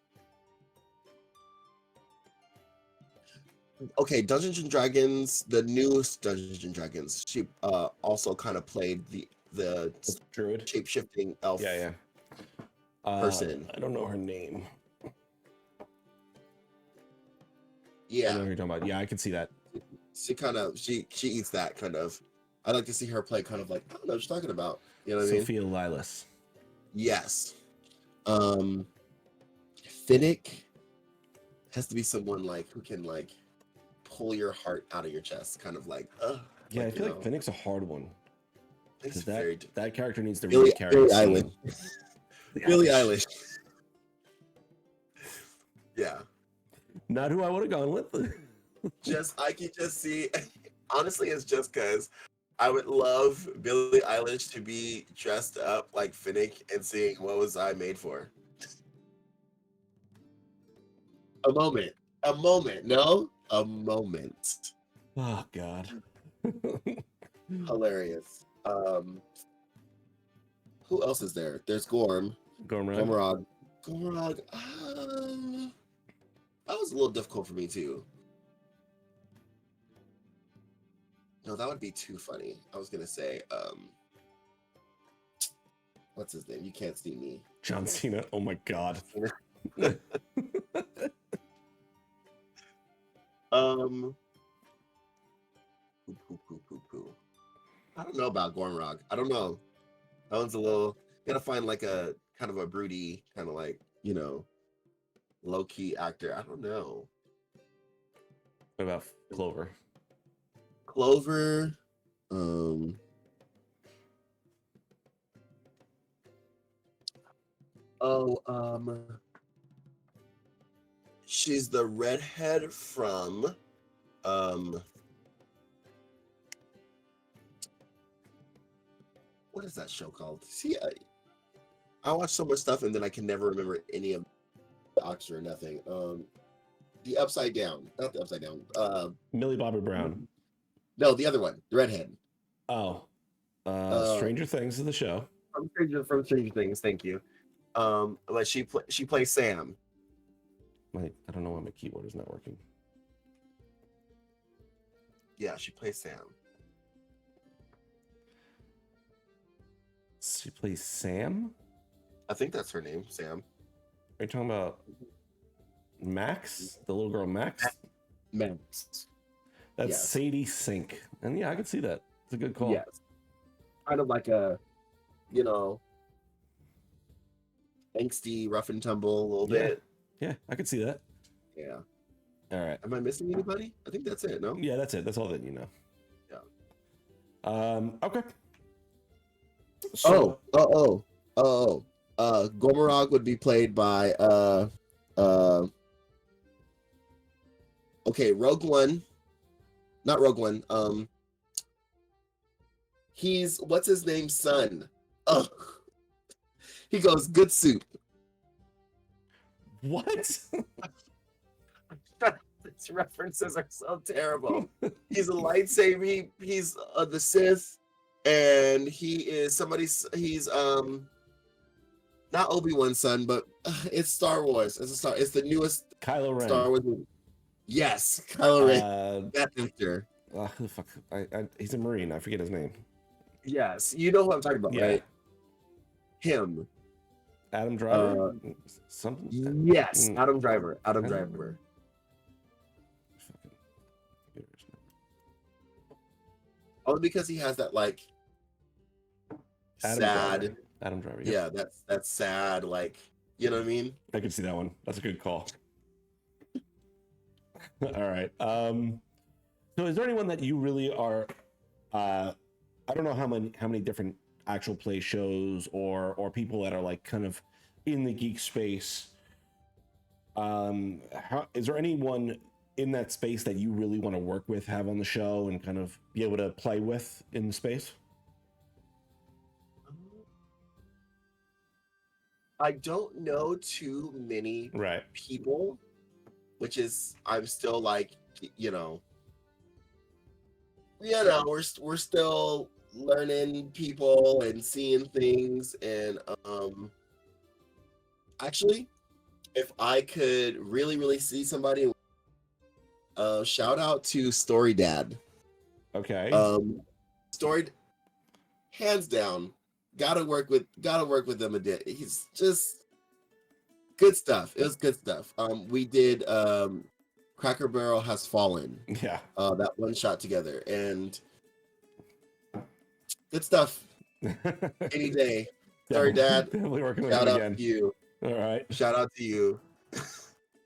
Okay, Dungeons and Dragons, the newest Dungeons and Dragons. She also kind of played the Druid, shape-shifting elf. Yeah. Person. I don't know her name. Yeah. I know who you're talking about. Yeah, I can see that. She eats that kind of. I'd like to see her play kind of like, I don't know what you're talking about. You know what I mean? Sophia Lilas. Yes. Finnick has to be someone like who can like pull your heart out of your chest, kind of like. Yeah, like, I feel like Finnick's a hard one. It's That character needs to Billie really carry the Eilish. scene. Billie Eilish. Yeah. Not who I would have gone with. I can just see. Honestly, it's just because I would love Billie Eilish to be dressed up like Finnick and sing "What Was I Made For." A moment. A moment. No, a moment. Oh God. Hilarious. Who else is there? There's Gorm. Gormrag. Gormrog. Gormrog. That was a little difficult for me too. No, that would be too funny. I was gonna say, what's his name? You can't see me. John Cena. Oh my God. Poo. I don't know about Gormrog. I don't know. That one's a little. Gotta find like a kind of a broody, kind of like low key actor. I don't know. What about Clover? Clover. She's the redhead from what is that show called? See, I watch so much stuff and then I can never remember any of the actors or nothing. The Upside Down, not the Upside Down. Millie Bobby Brown. No, the other one, the redhead. Oh, Stranger Things is the show. From Stranger Things. Thank you. But she plays Sam. I don't know why my keyboard is not working. Yeah, she plays Sam. She plays Sam? I think that's her name, Sam. Are you talking about Max? The little girl Max? Max. That's yes. Sadie Sink. And yeah, I can see that. It's a good call. Yes. Kind of like a, angsty, rough and tumble a little bit. Yeah, I can see that. Yeah. All right. Am I missing anybody? I think that's it, no? Yeah, that's it. That's all that you know. Yeah. Okay. So, Gormorog would be played by Rogue One. Not Rogue One. He's what's his name's son? Oh, he goes good soup. What? These references are so terrible. He's a lightsaber. He's the Sith, and he is somebody's. He's not Obi-Wan's son, but it's Star Wars. It's the newest Kylo Ren. Star Wars movie. Yes, Kylo Ren. That actor. Who the fuck? He's a Marine. I forget his name. Yes, you know who I'm talking about, right? Him. Adam Driver. Something. Yes, Adam Driver. Adam Driver. Only because he has that like sad. Adam Driver. Yep. Yeah, that's sad. Like, you know what I mean? I can see that one. That's a good call. All right. So is there anyone that you really are? I don't know how many different actual play shows or people that are like kind of in the geek space. Is there anyone in that space that you really want to work with, have on the show, and kind of be able to play with in the space? I don't know too many people, which is I'm still like, we're still learning people and seeing things. And actually, if I could really see somebody, shout out to Story Dad. Okay. Story, hands down, gotta work with them a bit. He's just good stuff. It was good stuff. We did Cracker Barrel Has Fallen. Yeah. That one shot together, and good stuff. Any day. Sorry, Dad. Definitely working with Shout him out again. to you. All right. Shout out to you.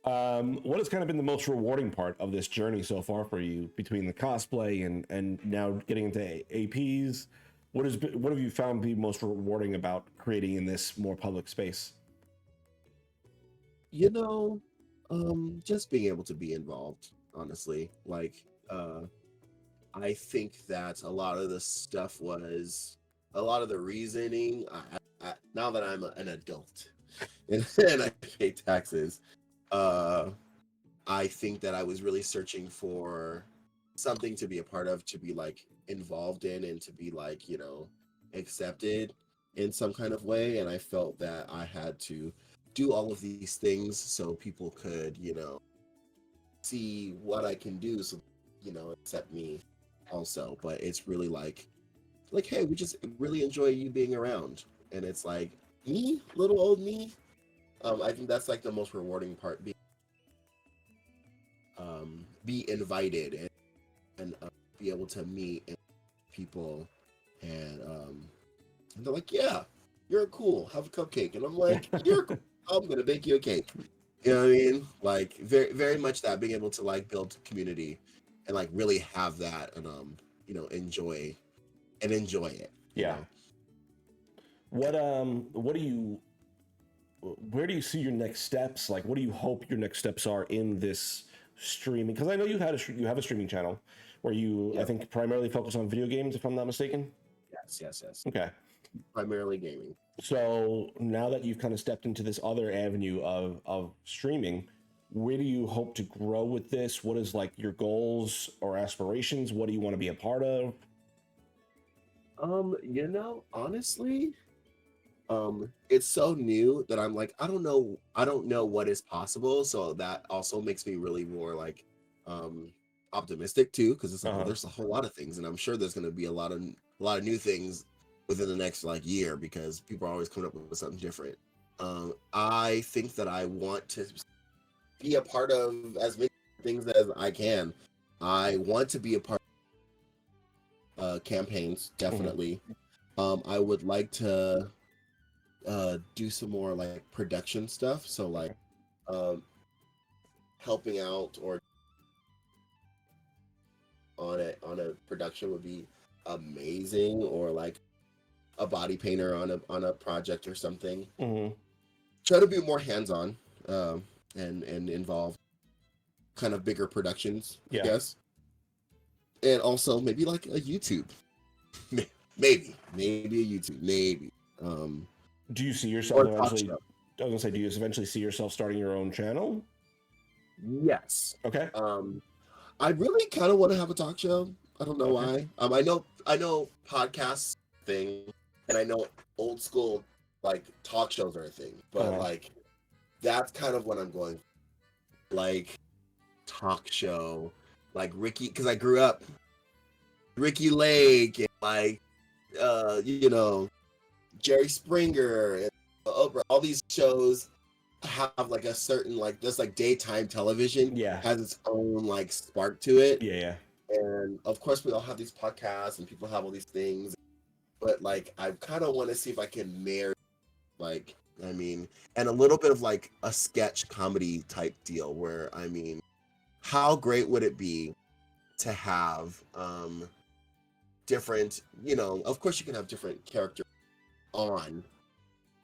What has kind of been the most rewarding part of this journey so far for you, between the cosplay and now getting into APs? What have you found to be most rewarding about creating in this more public space? Just being able to be involved, honestly. Like, I think that a lot of the stuff was a lot of the reasoning. Now that I'm an adult and I pay taxes, uh, I think that I was really searching for something to be a part of, to be like involved in, and to be like, accepted in some kind of way. And I felt that I had to do all of these things so people could, see what I can do, so, accept me also. But it's really like, hey, we just really enjoy you being around. And it's like, me, little old me. I think that's like the most rewarding part, be invited, and be able to meet people, and they're like, yeah, you're cool, have a cupcake. And I'm like, you're cool, I'm gonna bake you a cake. You know what I mean? Like, very, very much that, being able to like build community and like really have that, and enjoy it. Yeah. What do you, where do you see your next steps? Like, what do you hope your next steps are in this streaming? Because I know you have a streaming channel where you, I think, primarily focus on video games, if I'm not mistaken. Yes. Okay. Primarily gaming. So now that you've kind of stepped into this other avenue of streaming, where do you hope to grow with this? What is like your goals or aspirations? What do you want to be a part of? Honestly, it's so new that I'm like, I don't know what is possible. So that also makes me really more like optimistic too, because it's like, well, there's a whole lot of things, and I'm sure there's going to be a lot of new things within the next like year, because people are always coming up with something different. I think that I want to be a part of as many things as I can. I want to be a part of campaigns, definitely. I would like to do some more like production stuff, so like helping out or on a production would be amazing, or like a body painter on a project or something. Try to be more hands-on, and involved, kind of bigger productions, I guess. And also maybe like a YouTube. maybe a YouTube, maybe. Do you see yourself eventually? I was gonna say, do you eventually see yourself starting your own channel? Yes. Okay. I really kind of want to have a talk show. I don't know why. I know podcasts thing, and I know old school like talk shows are a thing, but like that's kind of what I'm going for. Like talk show, like Ricky, because I grew up Ricky Lake, and like Jerry Springer and Oprah. All these shows have like a certain like, this like daytime television has its own like spark to it. And of course we all have these podcasts and people have all these things, but like I kind of want to see if I can marry, like, I mean, and a little bit of like a sketch comedy type deal, where, I mean, how great would it be to have different, of course you can have different characters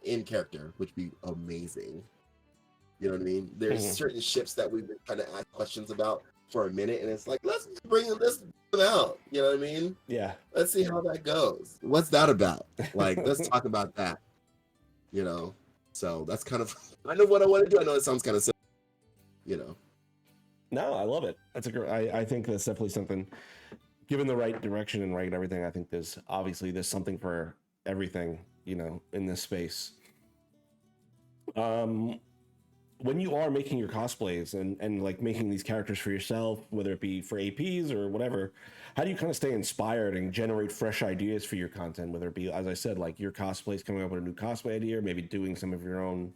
in character, which would be amazing. You know what I mean? There's certain ships that we've been kind of asked questions about for a minute, and it's like, let's bring this out. You know what I mean? Yeah. Let's see how that goes. What's that about? Like, let's talk about that. So that's kind of what I want to do. I know it sounds kind of silly. No, I love it. That's a great. I think that's definitely something. Given the right direction and right everything, I think there's something for everything, in this space. When you are making your cosplays and like making these characters for yourself, whether it be for APs or whatever, how do you kind of stay inspired and generate fresh ideas for your content? Whether it be, as I said, like your cosplays, coming up with a new cosplay idea, or maybe doing some of your own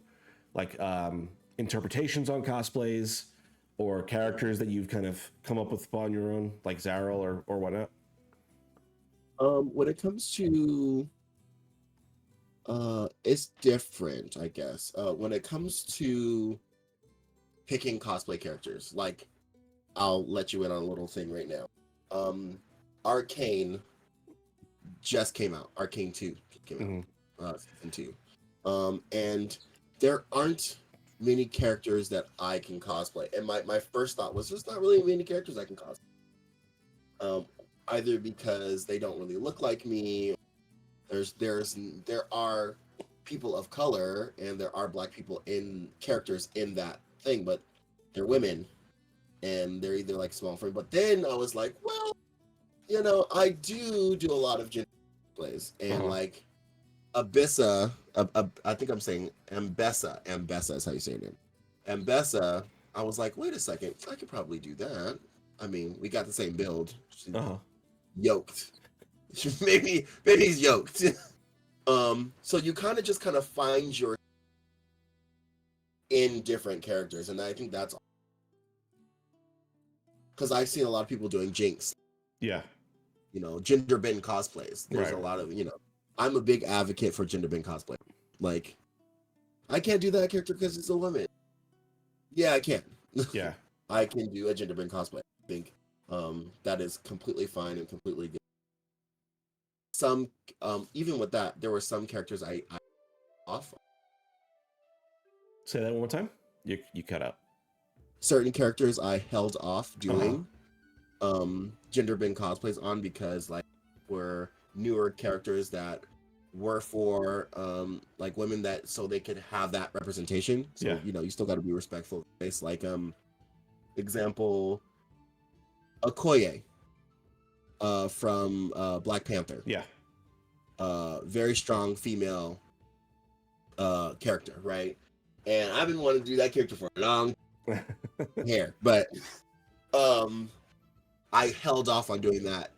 like interpretations on cosplays, or characters that you've kind of come up with on your own, like Zaryl or whatnot. When it comes to it's different, I guess. When it comes to picking cosplay characters, like, I'll let you in on a little thing right now. Arcane just came out. Arcane 2 came out, season 2. And there aren't many characters that I can cosplay. And my first thought was there's not really many characters I can cosplay. Either because they don't really look like me. There are people of color and there are black people in characters in that thing, but they're women and they're either like small frame. But then I was like, well, I do a lot of gender plays and like Abyssa, I think I'm saying Ambessa. Ambessa is how you say it. Ambessa, I was like, wait a second, I could probably do that. I mean, we got the same build. She's yoked. maybe he's yoked. So you kind of find your in different characters, and I think that's because I've seen a lot of people doing Jinx. Yeah. Gender bend cosplays. There's a lot of, I'm a big advocate for gender bend cosplay. Like, I can't do that character because it's a woman. Yeah, I can. Yeah. I can do a gender bend cosplay. I think that is completely fine and completely good. Some, even with that, there were some characters I off. Say that one more time. You cut out. Certain characters I held off doing gender bend cosplays on because like were newer characters that were for like women that so they could have that representation. So you still got to be respectful. It's like example Okoye from Black Panther. Yeah. Very strong female character, right? And I've been wanting to do that character for a long hair, but I held off on doing that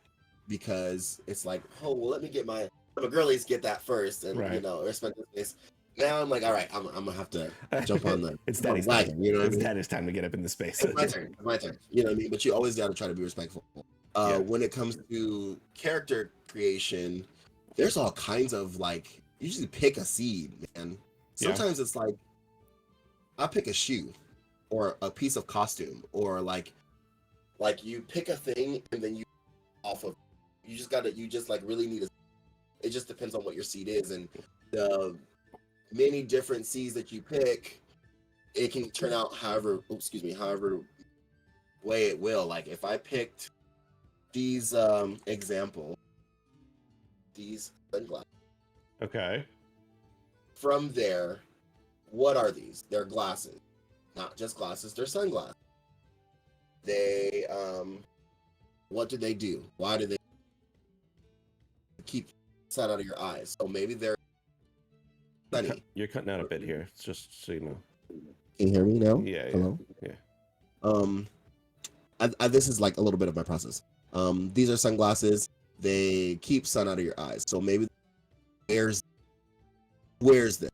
because it's like, oh well, let me get my girlies get that first, and respect this. Now I'm like, all right, I'm gonna have to jump on the it's daddy's wagon. Time. It's daddy's time to get up in the space. It's my turn. It's my turn. You know what I mean? But you always got to try to be respectful. When it comes to character creation, there's all kinds of like. You usually pick a seed, man. Sometimes it's like, I pick a shoe, or a piece of costume, or like you pick a thing and then you off of. You just like really need a. It just depends on what your seed is, and the many different seeds that you pick, it can turn out however way it will. Like if I picked these these sunglasses. Okay. From there, what are these? They're glasses. Not just glasses, they're sunglasses. They what do they do? Why do they keep sight out of your eyes? So maybe they're sunny. You're cutting out a bit here. It's just so you know. Can you hear me now? Yeah. Hello? Yeah. This is like a little bit of my process. These are sunglasses. They keep sun out of your eyes. So maybe wears them,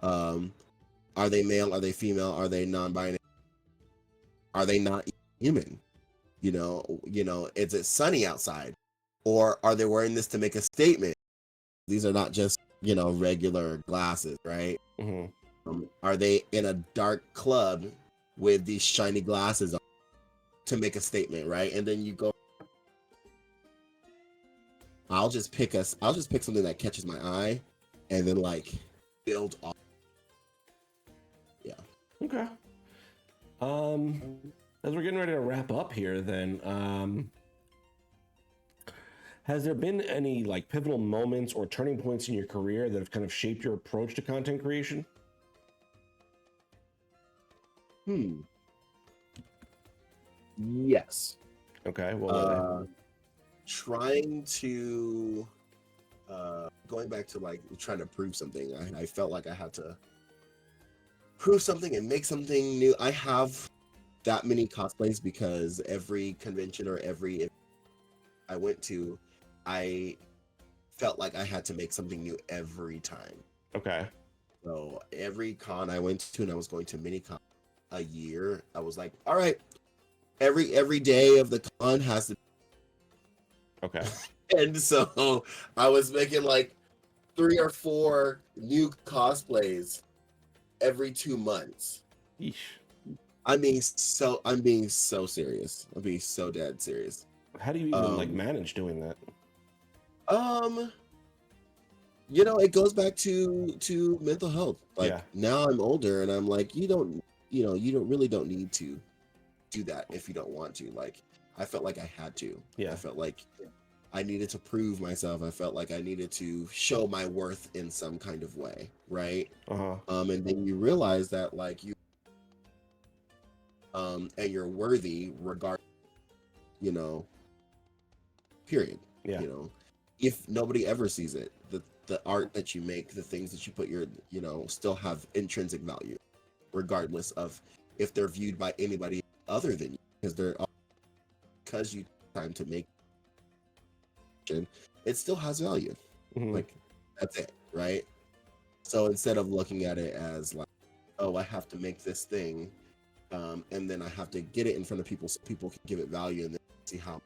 are they male? Are they female? Are they non-binary? Are they not human? Is it sunny outside? Or are they wearing this to make a statement? These are not just, regular glasses, right? Mm-hmm. Are they in a dark club with these shiny glasses on to make a statement, right? And then you go, I'll just pick something that catches my eye and then like build off. Yeah. Okay. As we're getting ready to wrap up here, then, has there been any like pivotal moments or turning points in your career that have kind of shaped your approach to content creation? Yes. Okay. Well, trying to going back to like trying to prove something. I felt like I had to prove something and make something new. I have that many cosplays because every convention or every event I went to, I felt like I had to make something new every time. okay. So every con I went to, and I was going to mini con a year, I was like, all right, every day of the con has to. Okay. And so I was making like 3 or 4 new cosplays every 2 months. Yeesh. I'm being so serious. I'm being so dead serious. How do you even like manage doing that? it goes back to mental health. Like Yeah. now I'm older and I'm like, you don't really don't need to do that if you don't want to. Like I felt like I had to. Yeah. I felt like I needed to prove myself. I felt like I needed to show my worth in some kind of way, right? Uh-huh. And then you realize that like you and you're worthy regard, you know, period. Yeah. You know, if nobody ever sees it, the art that you make, the things that you put your, still have intrinsic value, regardless of if they're viewed by anybody other than you, because because you took time to make it, it still has value. Mhm. Like that's it, right? So instead of looking at it as like, oh, I have to make this thing, and then I have to get it in front of people so people can give it value and then see how,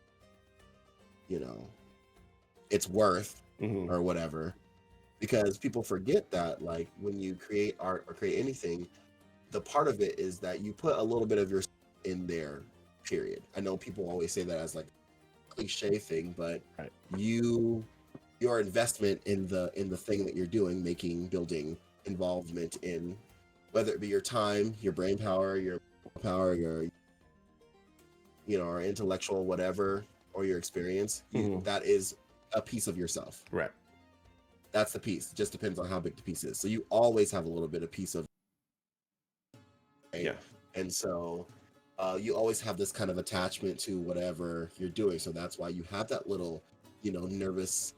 it's worth Mhm. or whatever. Because people forget that like when you create art or create anything, the part of it is that you put a little bit of yourself in there, period. I know people always say that as like a cliche thing, but Right. your investment in the thing that you're doing, making, building, involvement in, whether it be your time, your brain power, your or intellectual whatever, or your experience, Mhm. that is a piece of yourself. Right. That's the piece. It just depends on how big the piece is. So you always have a little bit of piece of, right? Yeah. And so you always have this kind of attachment to whatever you're doing. So that's why you have that little, nervousness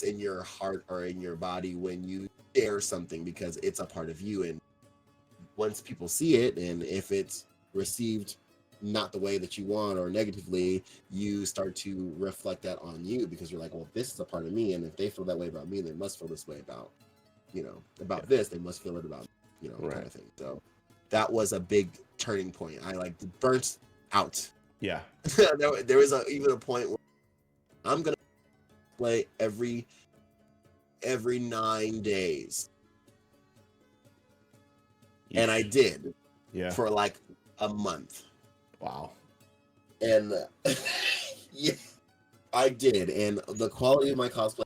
in your heart or in your body when you share something, because it's a part of you. And once people see it, and if it's received not the way that you want or negatively, you start to reflect that on you, because you're like, well, this is a part of me, and if they feel that way about me, they must feel this way about Yeah. this, they must feel it about Right. kind of thing. So that was a big turning point. I like burnt out. Yeah. There was even a point where I'm gonna play every 9 days, and I Yeesh. did Yeah. for like a month. Wow. And yeah, I did, and the quality of my cosplay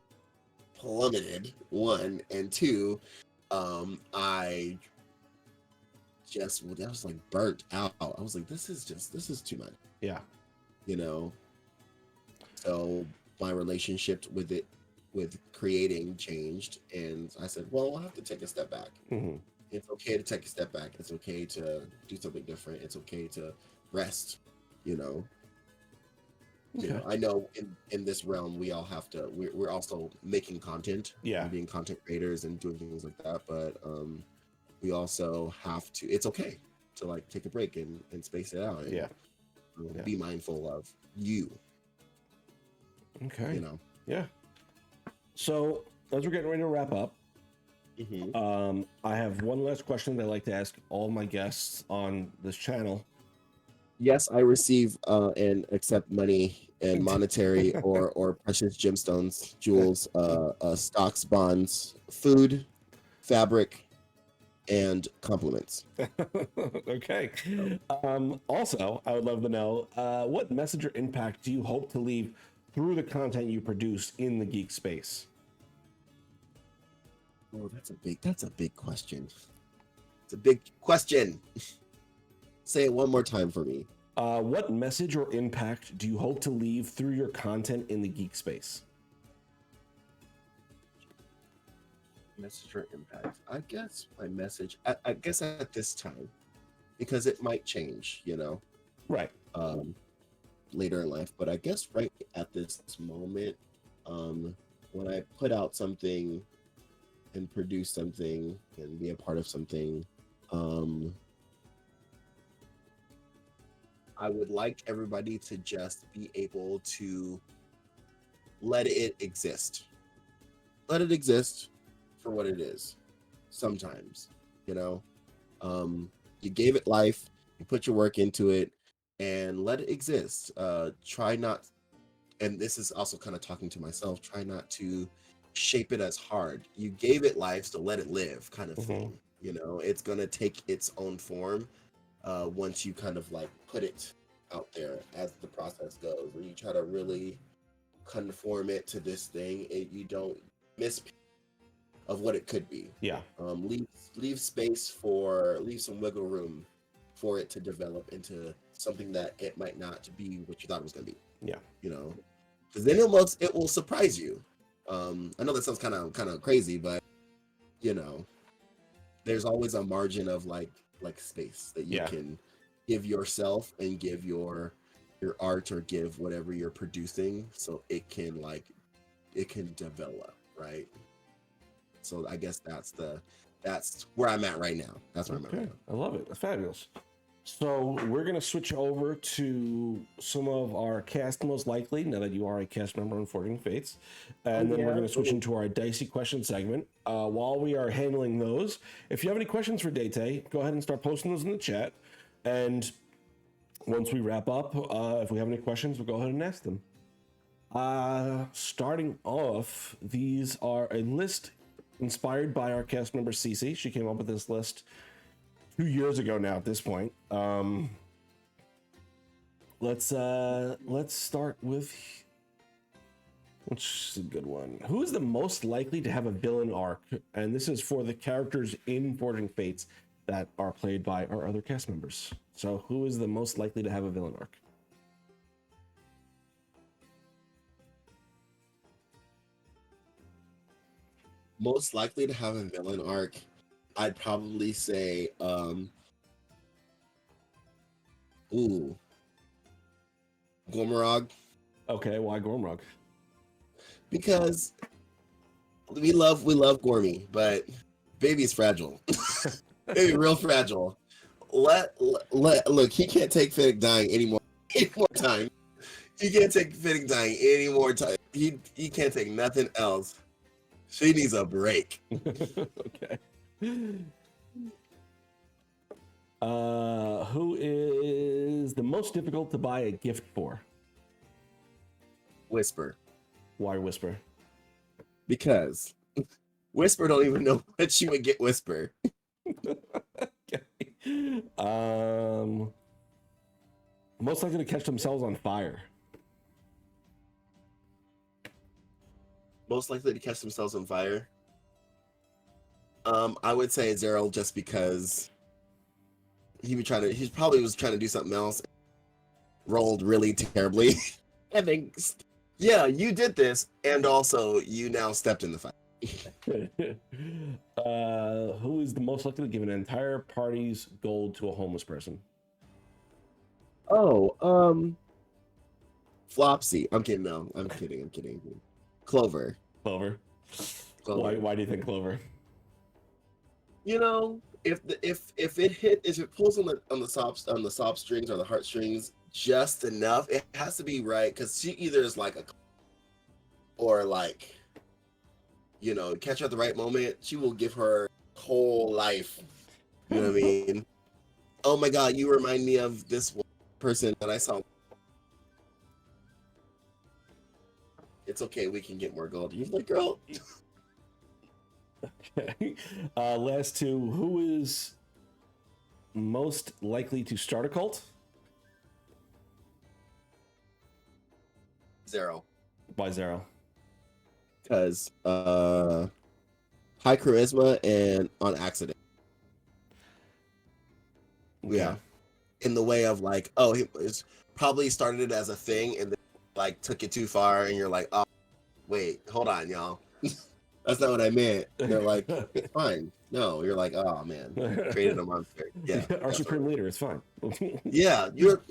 plummeted. One, and two, I was like burnt out. I was like, this is too much, Yeah. So my relationship with creating changed, and I said, well, I'll have to take a step back. Mhm. It's okay to take a step back. It's okay to do something different. It's okay to rest. Okay. I know in this realm we all have to. We're also making content, Yeah. and being content creators and doing things like that. But we also have to. It's okay to like take a break and space it out. And, Yeah. be mindful of you. Okay. Yeah. So as we're getting ready to wrap up, I have one last question that I like to ask all my guests on this channel. Yes, I receive and accept money and monetary or precious gemstones, jewels, stocks, bonds, food, fabric, and compliments. Okay. Also, I would love to know what message or impact do you hope to leave through the content you produce in the geek space? Oh, that's a big question. It's a big question. Say it one more time for me. What message or impact do you hope to leave through your content in the geek space? Message or impact? I guess my message. I guess at this time, because it might change, Right. Later in life. But I guess right at this moment, when I put out something and produce something and be a part of something, I would like everybody to just be able to let it exist. Let it exist for what it is. Sometimes, you gave it life, you put your work into it, and let it exist. Try not, and this is also kind of talking to myself, try not to shape it as hard. You gave it life, so let it live, kind of thing. It's gonna take its own form once you kind of like put it out there as the process goes. When you try to really conform it to this thing, you don't miss people, of what it could be. Yeah. Leave some wiggle room for it to develop into something that it might not be what you thought it was going to be. Yeah. You know, because then it will surprise you. I know that sounds kind of crazy, but you know, there's always a margin of like space that you can give yourself and give your art or give whatever you're producing, so it can develop, right? So I guess that's where I'm at right now. That's where I'm at right now. I love it. That's fabulous. So we're going to switch over to some of our cast most likely, now that you are a cast member on Forging Fates. And then we're going to switch into our dicey question segment. While we are handling those, if you have any questions for Daytay, go ahead and start posting those in the chat. And once we wrap up, if we have any questions, we'll go ahead and ask them. Starting off, these are a list inspired by our cast member Cece. She came up with this list 2 years ago now at this point. Let's start with, which is a good one. Who is the most likely to have a villain arc? And this is for the characters in Forging Fates that are played by our other cast members. So who is the most likely to have a villain arc? Most likely to have a villain arc, I'd probably say, Gormorog. Okay, why Gormrog? Because we love Gormy, but baby's fragile. Baby real fragile. Look, he can't take Fennec dying any more time. He can't take Fennec dying any more time. He can't take nothing else. She needs a break. Okay. Who is the most difficult to buy a gift for? Whisper. Why Whisper? Because Whisper don't even know what she would get Whisper. Okay. Most likely to catch themselves on fire. Most likely to catch themselves on fire. I would say Zero, just because he probably was trying to do something else, rolled really terribly. I think, yeah, you did this, and also you now stepped in the fight. Who is the most likely to give an entire party's gold to a homeless person? Flopsy. I'm kidding. No, I'm kidding. Clover. Clover. Why do you think Clover? You know, if it pulls on the sob strings or the heartstrings just enough, it has to be right, because she either is like or like, you know, catch her at the right moment. She will give her whole life. You know what I mean? Oh my God, you remind me of this one person that I saw. It's okay, we can get more gold. You're like, girl. Okay. Last two. Who is most likely to start a cult? Zero. Why Zero? Because high charisma and on accident. Okay. Yeah. In the way of like, oh, he was probably started it as a thing and then like took it too far, and you're like, oh, wait, hold on, y'all. That's not what I meant. And they're like, it's fine. No, you're like, oh man, created a monster. Yeah. Our supreme leader, it's fine. Yeah, you're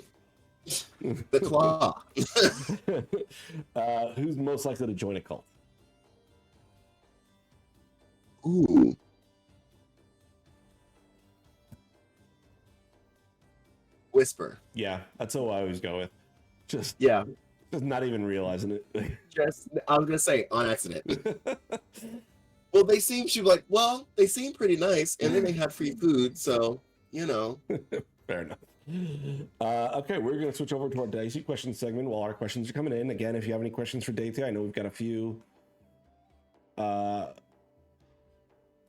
the claw. Who's most likely to join a cult? Ooh. Whisper. Yeah, that's who I always go with. Just not even realizing it. I was gonna say on accident. Well, they seem pretty nice, and then they had free food, so you know. Fair enough. Okay, we're gonna switch over to our dicey question segment while our questions are coming in. Again, if you have any questions for Daytay, I know we've got a few.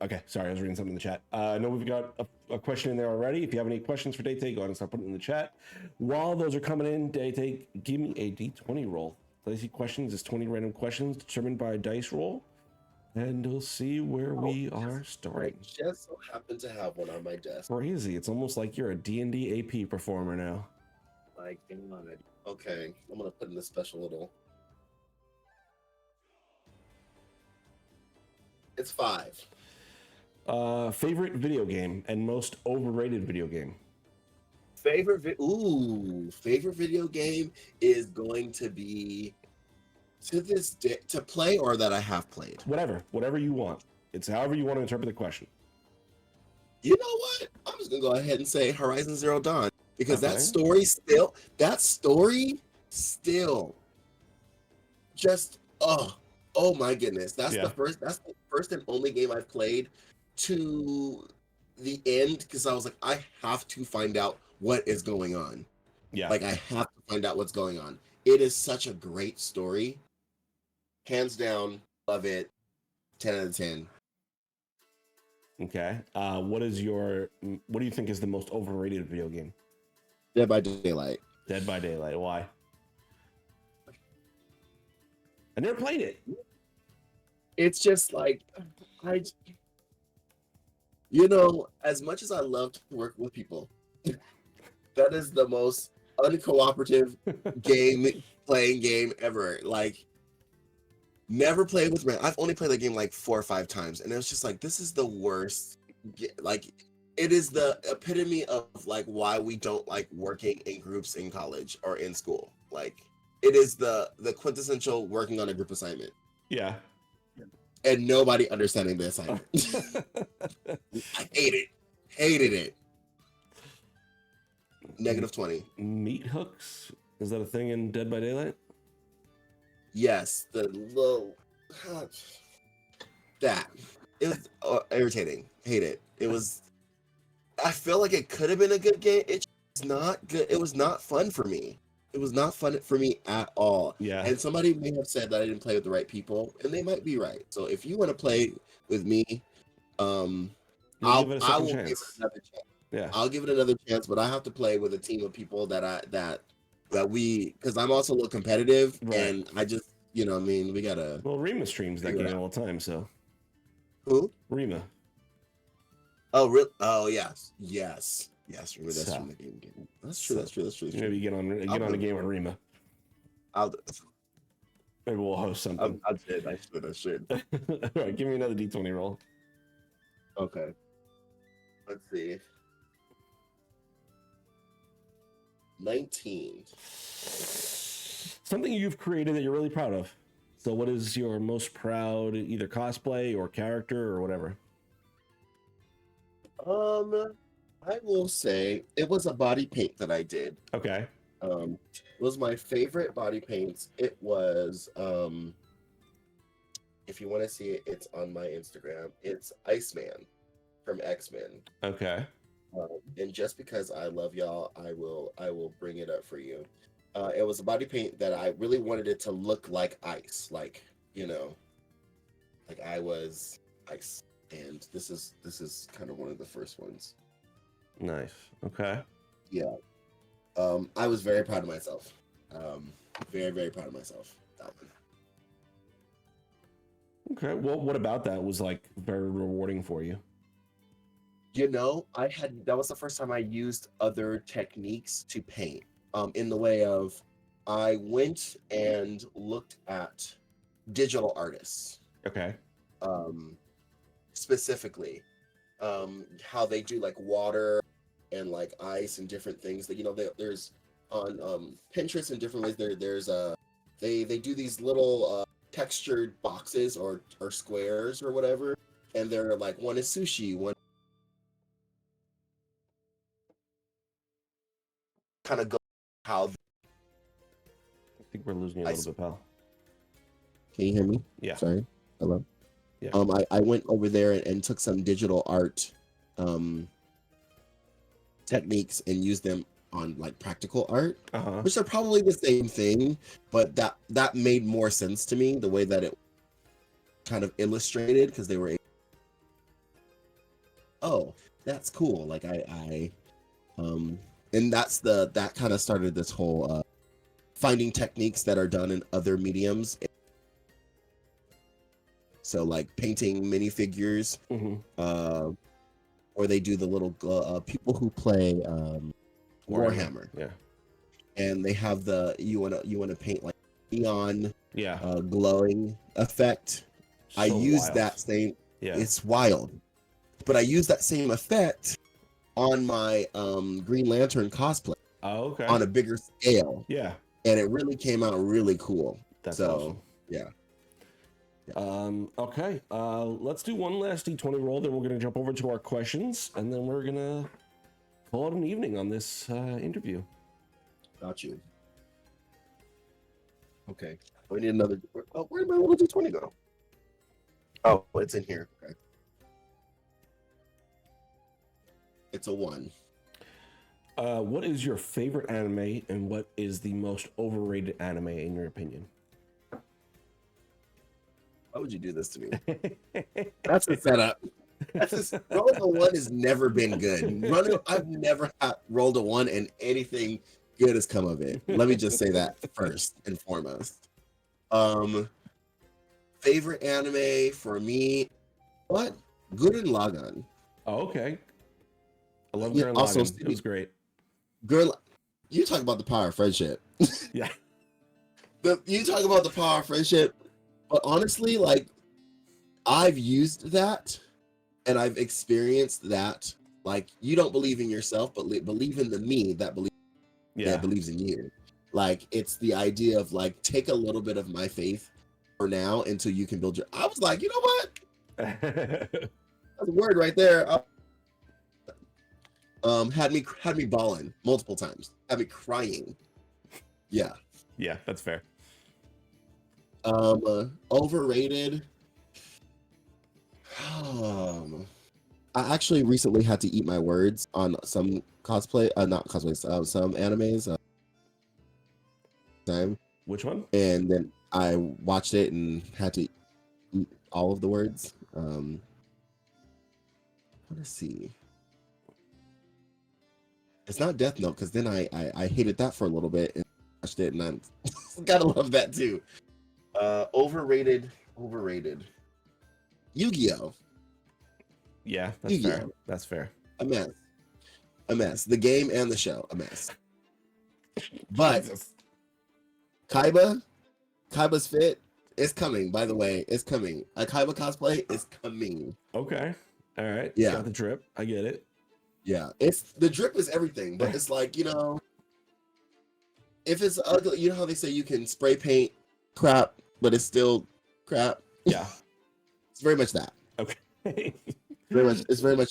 Okay, sorry, I was reading something in the chat. I know we've got a question in there already. If you have any questions for Daytay, go ahead and start putting it in the chat. While those are coming in, Daytay, give me a D20 roll. Dicey questions is 20 random questions determined by a dice roll. And we'll see where we are I starting. just so happen to have one on my desk. Crazy. It's almost like you're a D&D AP performer now. Like, hang on. Okay, I'm gonna put in this special little. It's 5. Favorite video game and most overrated video game? Favorite video game is going to be to this day to play or that I have played. Whatever you want. It's however you want to interpret the question. You know what? I'm just gonna go ahead and say Horizon Zero Dawn because Okay. that story still just oh my goodness. That's the first and only game I've played to the end because I was like, I have to find out what is going on. Yeah. Like I have to find out what's going on. It is such a great story. Hands down, love it. 10 out of 10. Okay. What do you think is the most overrated video game? Dead by Daylight. Dead by Daylight. Why? I never played it. It's just like as much as I love to work with people, that is the most uncooperative playing game ever. Like, never played with Ren. I've only played the game like 4 or 5 times, and it was just like, this is the worst. Like, it is the epitome of like why we don't like working in groups in college or in school. Like, it is the quintessential working on a group assignment. Yeah. And nobody understanding the assignment. I hated it. -20. Meat hooks? Is that a thing in Dead by Daylight? Yes, the little that it was irritating. Hate it. It was. I feel like it could have been a good game. It's not good. It was not fun for me. It was not fun for me at all. Yeah. And somebody may have said that I didn't play with the right people, and they might be right. So if you want to play with me, I will give it another chance. Yeah. I'll give it another chance, but I have to play with a team of people that because I'm also a little competitive, Right. and I just we gotta. Well, Rima streams that game all the time, so. Who? Rima. Oh, really? Oh, yes. Rima, that's So. from the game. That's true. Maybe get on a game with Rima. Maybe we'll host something. I should. All right, give me another D20 roll. Okay. Let's see. 19. Something you've created that you're really proud of. So what is your most proud either cosplay or character or whatever? I will say it was a body paint that I did. Okay. It was my favorite body paints. It was if you want to see it, it's on my Instagram. It's Iceman from X-Men. Okay. And just because I love y'all, I will bring it up for you. It was a body paint that I really wanted it to look like ice, like like I was ice. And this is kind of one of the first ones. Nice. Okay. Yeah. I was very proud of myself. Very, very proud of myself. That one. Okay. Well, what about that was like very rewarding for you? That was the first time I used other techniques to paint. In the way of, I went and looked at digital artists. Okay. Specifically, how they do like water and like ice and different things that there's on Pinterest in different ways. There's they do these little textured boxes or squares or whatever, and they're like, one is sushi, one kind of go how. I think we're losing you a little bit, pal. Can you hear me? Yeah. Sorry. Hello. Yeah. I went over there and took some digital art techniques and used them on like practical art, which are probably the same thing, but that made more sense to me, the way that it kind of illustrated, because they were that's cool. Like and that kind of started this whole finding techniques that are done in other mediums So like painting minifigures, or they do the little people who play Warhammer, Yeah. and they have the you wanna paint like neon Yeah. glowing effect. I So use wild. that same. Yeah. It's wild, but I use that same effect on my Green Lantern cosplay Oh, okay. on a bigger scale, Yeah. and it really came out really cool. That's so awesome. yeah. Okay. Let's do one last D20 roll, then we're gonna jump over to our questions, and then we're gonna call it an evening on this interview. Got you. Okay. We need another. Oh, where did my little D20 go? Oh, it's in here. Okay. It's a 1. What is your favorite anime, and what is the most overrated anime in your opinion? Why would you do this to me? That's a setup. Rolling a 1 has never been good. I've never rolled a 1 and anything good has come of it. Let me just say that first and foremost. Favorite anime for me, what? Gurren Lagann. Oh, okay. I love Yeah, Gurren also, Lagann. It was great. You talk about the power of friendship. Yeah. You talk about the power of friendship, but honestly, like, I've used that and I've experienced that. Like, you don't believe in yourself, but believe in the me that believes in you. Like, it's the idea of like, take a little bit of my faith for now until you can build your. I was like, you know what? That's a word right there. Had me bawling multiple times. Had me crying. Yeah. Yeah, that's fair. Overrated. I actually recently had to eat my words on some cosplay, not cosplays, some animes. Time. Which one? And then I watched it and had to eat all of the words. Let's see. It's not Death Note, because then I hated that for a little bit and watched it, and I gotta love that too. Overrated. Yu-Gi-Oh. Yeah, that's Yu-Gi-Oh. fair. That's fair. A mess. The game and the show, a mess. But Jesus. Kaiba's fit is coming. By the way, it's coming. A Kaiba cosplay is coming. Okay. All right. Yeah. Got the drip. I get it. Yeah, it's the drip is everything, but it's like, you know, if it's ugly, you know how they say you can spray paint crap, but it's still crap. Yeah. It's very much that. Okay. It's very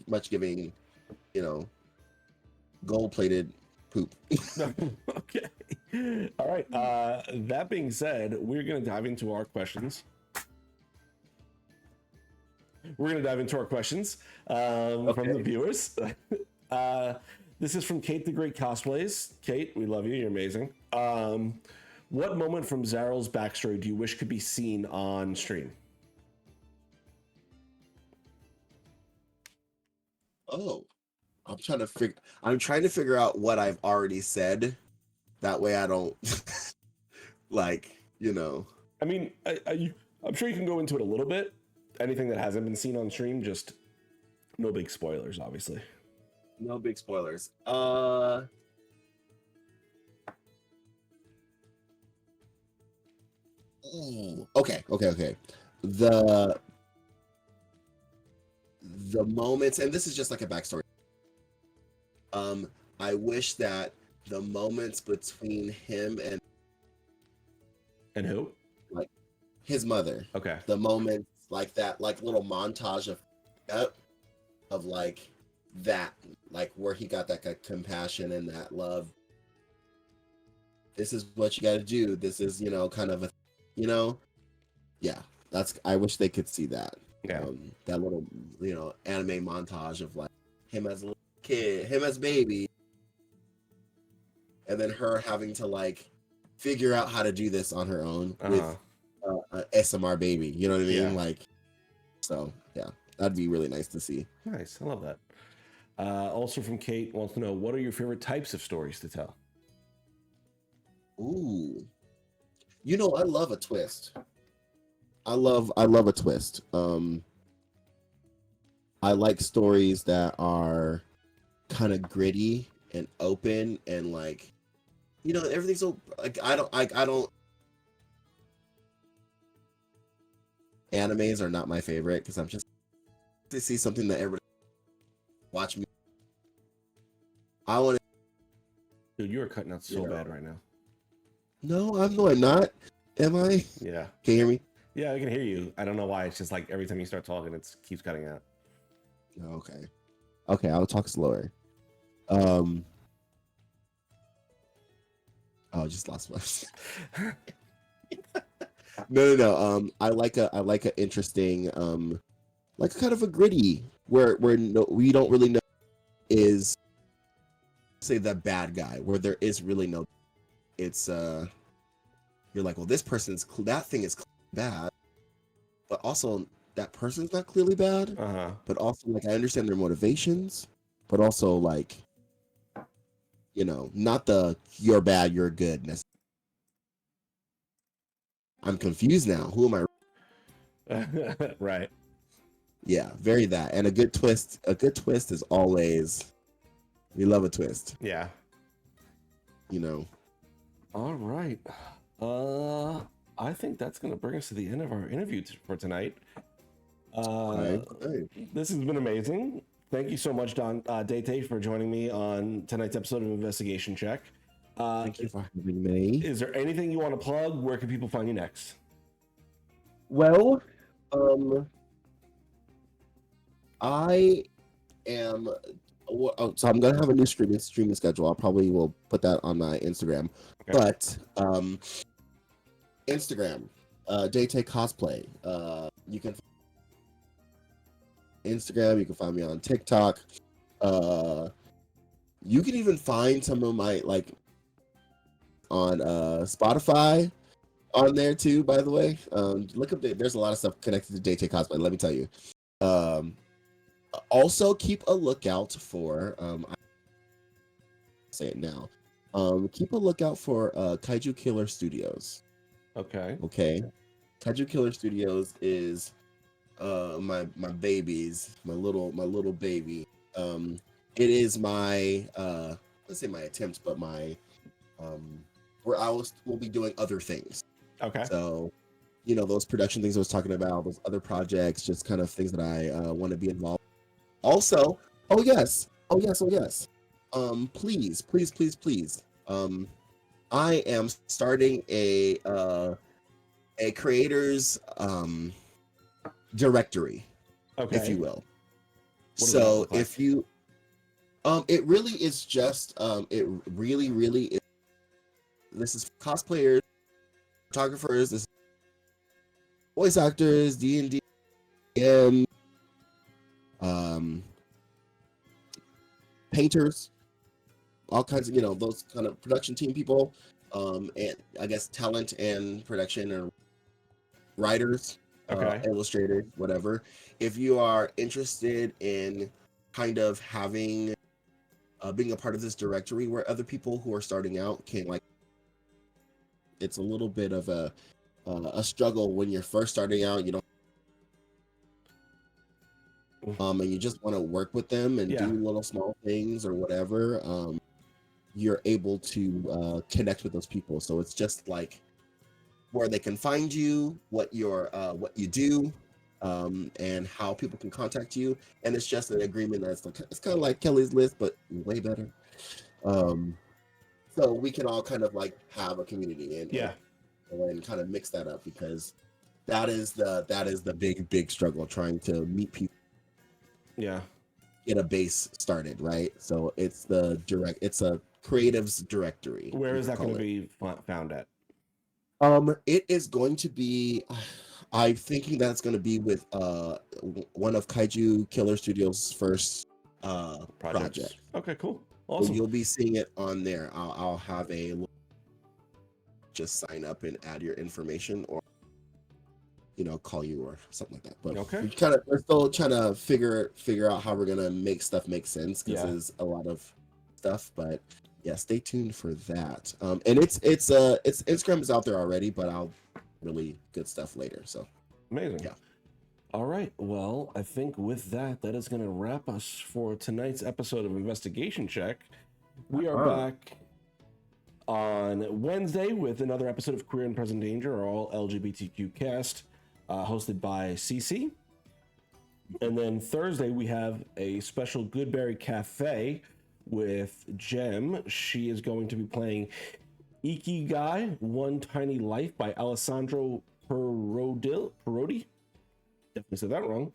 much giving, you know, gold-plated poop. Okay. All right. That being said, we're gonna dive into our questions. From the viewers. This is from Kate the Great Cosplays. Kate, we love you. You're amazing. What moment from Zaryl's backstory do you wish could be seen on stream? Oh, I'm trying to figure out what I've already said. That way I don't like, you know. I mean, I'm sure you can go into it a little bit. Anything that hasn't been seen on stream, just no big spoilers, obviously. No big spoilers. Okay. The moments, and this is just like a backstory. I wish that the moments between him And who? like his mother, Okay. the moments like that, like little montage of like that, like where he got that compassion and that love. This is what you got to do. This is, you know, kind of a, you know, yeah. I wish they could see that. Yeah. That little, you know, anime montage of like him as a little kid, him as baby, and then her having to like figure out how to do this on her own with an SMR baby. You know what I mean? Yeah. Like, so yeah, that'd be really nice to see. Nice. I love that. Also from Kate wants to know, what are your favorite types of stories to tell? Ooh, you know, I love a twist. love a twist. I like stories that are kind of gritty and open and like, everything's so like I don't animes are not my favorite because I'm just to see something that everybody watch me. I want to. Dude, you are cutting out so bad right now. No, I'm not. Am I? Yeah. Can you hear me? Yeah, I can hear you. I don't know why. It's just like every time you start talking, it keeps cutting out. Okay. Okay, I'll talk slower. Oh, I just lost my. No. I like a interesting, like kind of a gritty where no, we don't really know is say the bad guy where there is really no. It's you're like, well, this person's that thing is bad, but also that person's not clearly bad. But also like I understand their motivations, but also like, not the you're bad, you're good. I'm confused now. Who am I? Right. Yeah, very that. And a good twist is always, we love a twist. Yeah. All right. I think that's going to bring us to the end of our interview for tonight. Okay. This has been amazing. Thank you so much, Daytay, for joining me on tonight's episode of Investigation Check. Thank you for having me. Is there anything you want to plug? Where can people find you next? Well, I am. So I'm gonna have a new streaming schedule. I probably will put that on my Instagram. Okay. But Instagram, DaytayCosplay. You can Instagram. You can find me on TikTok. You can even find some of my like on Spotify on there too. By the way, look up. There's a lot of stuff connected to DaytayCosplay. Let me tell you. Also, keep a lookout for. I'll say it now. Keep a lookout for Kaiju Killer Studios. Okay. Kaiju Killer Studios is my babies, my little baby. It is my let's say my attempt, but my where will be doing other things. Okay. So, those production things I was talking about, those other projects, just kind of things that I want to be involved. Also, oh yes. Please. I am starting a creators directory, if you will. So if you it really is just it really is, this is cosplayers, photographers, this is voice actors, D&D, painters, all kinds of those kind of production team people, and I guess talent and production or writers, illustrators, whatever. If you are interested in kind of having being a part of this directory where other people who are starting out can like, it's a little bit of a struggle when you're first starting out. You don't and you just want to work with them and do little small things or whatever. You're able to connect with those people. So it's just like where they can find you, what you do, and how people can contact you. And it's just an agreement that's it's kind of like Kelly's List, but way better. So we can all kind of like have a community and kind of mix that up, because that is the big struggle, trying to meet people. Yeah. Get a base started, right? So it's a creatives directory. Where is that going to be found at? It is going to be, I'm thinking that's going to be with one of Kaiju Killer Studios' first project. Okay, cool. Awesome. So you'll be seeing it on there. I'll have just sign up and add your information, or call you or something like that. But we're still trying to figure out how we're gonna make stuff make sense, because there's a lot of stuff. But yeah, stay tuned for that. And it's Instagram is out there already, but I'll really good stuff later. So Amazing. Yeah. All right. Well, I think with that, that is going to wrap us for tonight's episode of Investigation Check. We are back on Wednesday with another episode of Queer and Present Danger, our all LGBTQ cast, hosted by CC. And then Thursday, we have a special Goodberry Cafe with Jem. She is going to be playing Ikigai, One Tiny Life by Alessandro Parodi. Definitely said that wrong.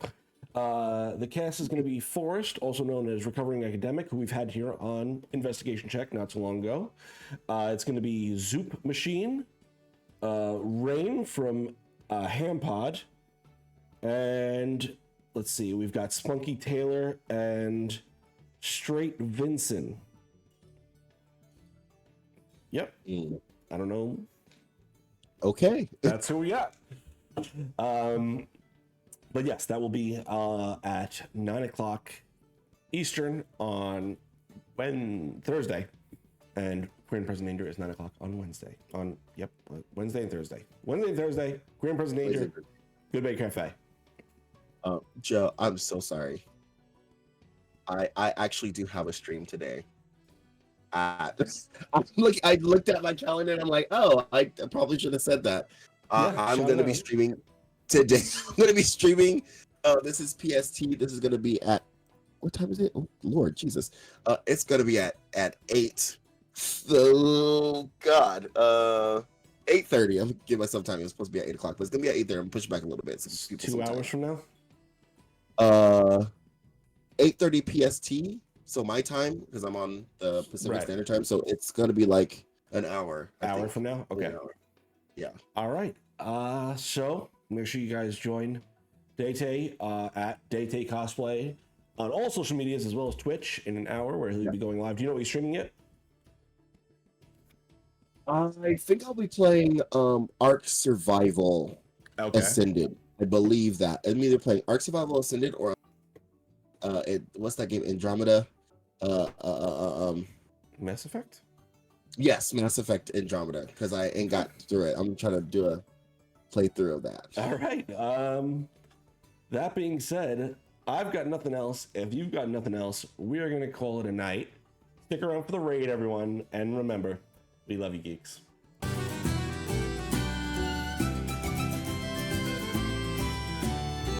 The cast is going to be Forrest, also known as Recovering Academic, who we've had here on Investigation Check not too long ago. It's going to be Zoop Machine, Rain from Hampod, and let's see, we've got Spunky Taylor and Straight Vincent. Yep. I don't know. Okay. That's who we got. But yes, that will be at 9 o'clock Eastern on Thursday. And Queer and Present Danger is 9 o'clock on Wednesday. Wednesday and Thursday. Wednesday and Thursday, Queer and Present Danger, Goodberry Cafe. Joe, I'm so sorry. I actually do have a stream today. I looked at my calendar and I'm like, oh, I probably should have said that. I'm going to be streaming today. I'm going to be streaming. This is PST. This is going to be at, what time is it? Oh, Lord Jesus. It's going to be at 8. So, God. 8:30. I'm going to give myself time. It was supposed to be at 8 o'clock, but it's going to be at 8:30. I'm push back a little bit. So 2 hours from now? 8:30 PST. So my time, because I'm on the Pacific Standard Time, so it's gonna be like an hour. Hour from now? Okay. Yeah. All right. So make sure you guys join Daytay at DaytayCosplay on all social medias as well as Twitch in an hour where he'll be going live. Do you know what he's streaming yet? I think I'll be playing Ark Survival Ascended. I believe that. I'm either playing Ark Survival Ascended or what's that game? Andromeda. Mass Effect? Yes, Mass Effect Andromeda, because I ain't got through it. I'm trying to do a playthrough of that. All right. That being said, I've got nothing else. If you've got nothing else, we are going to call it a night. Stick around for the raid, everyone. And remember, we love you, geeks.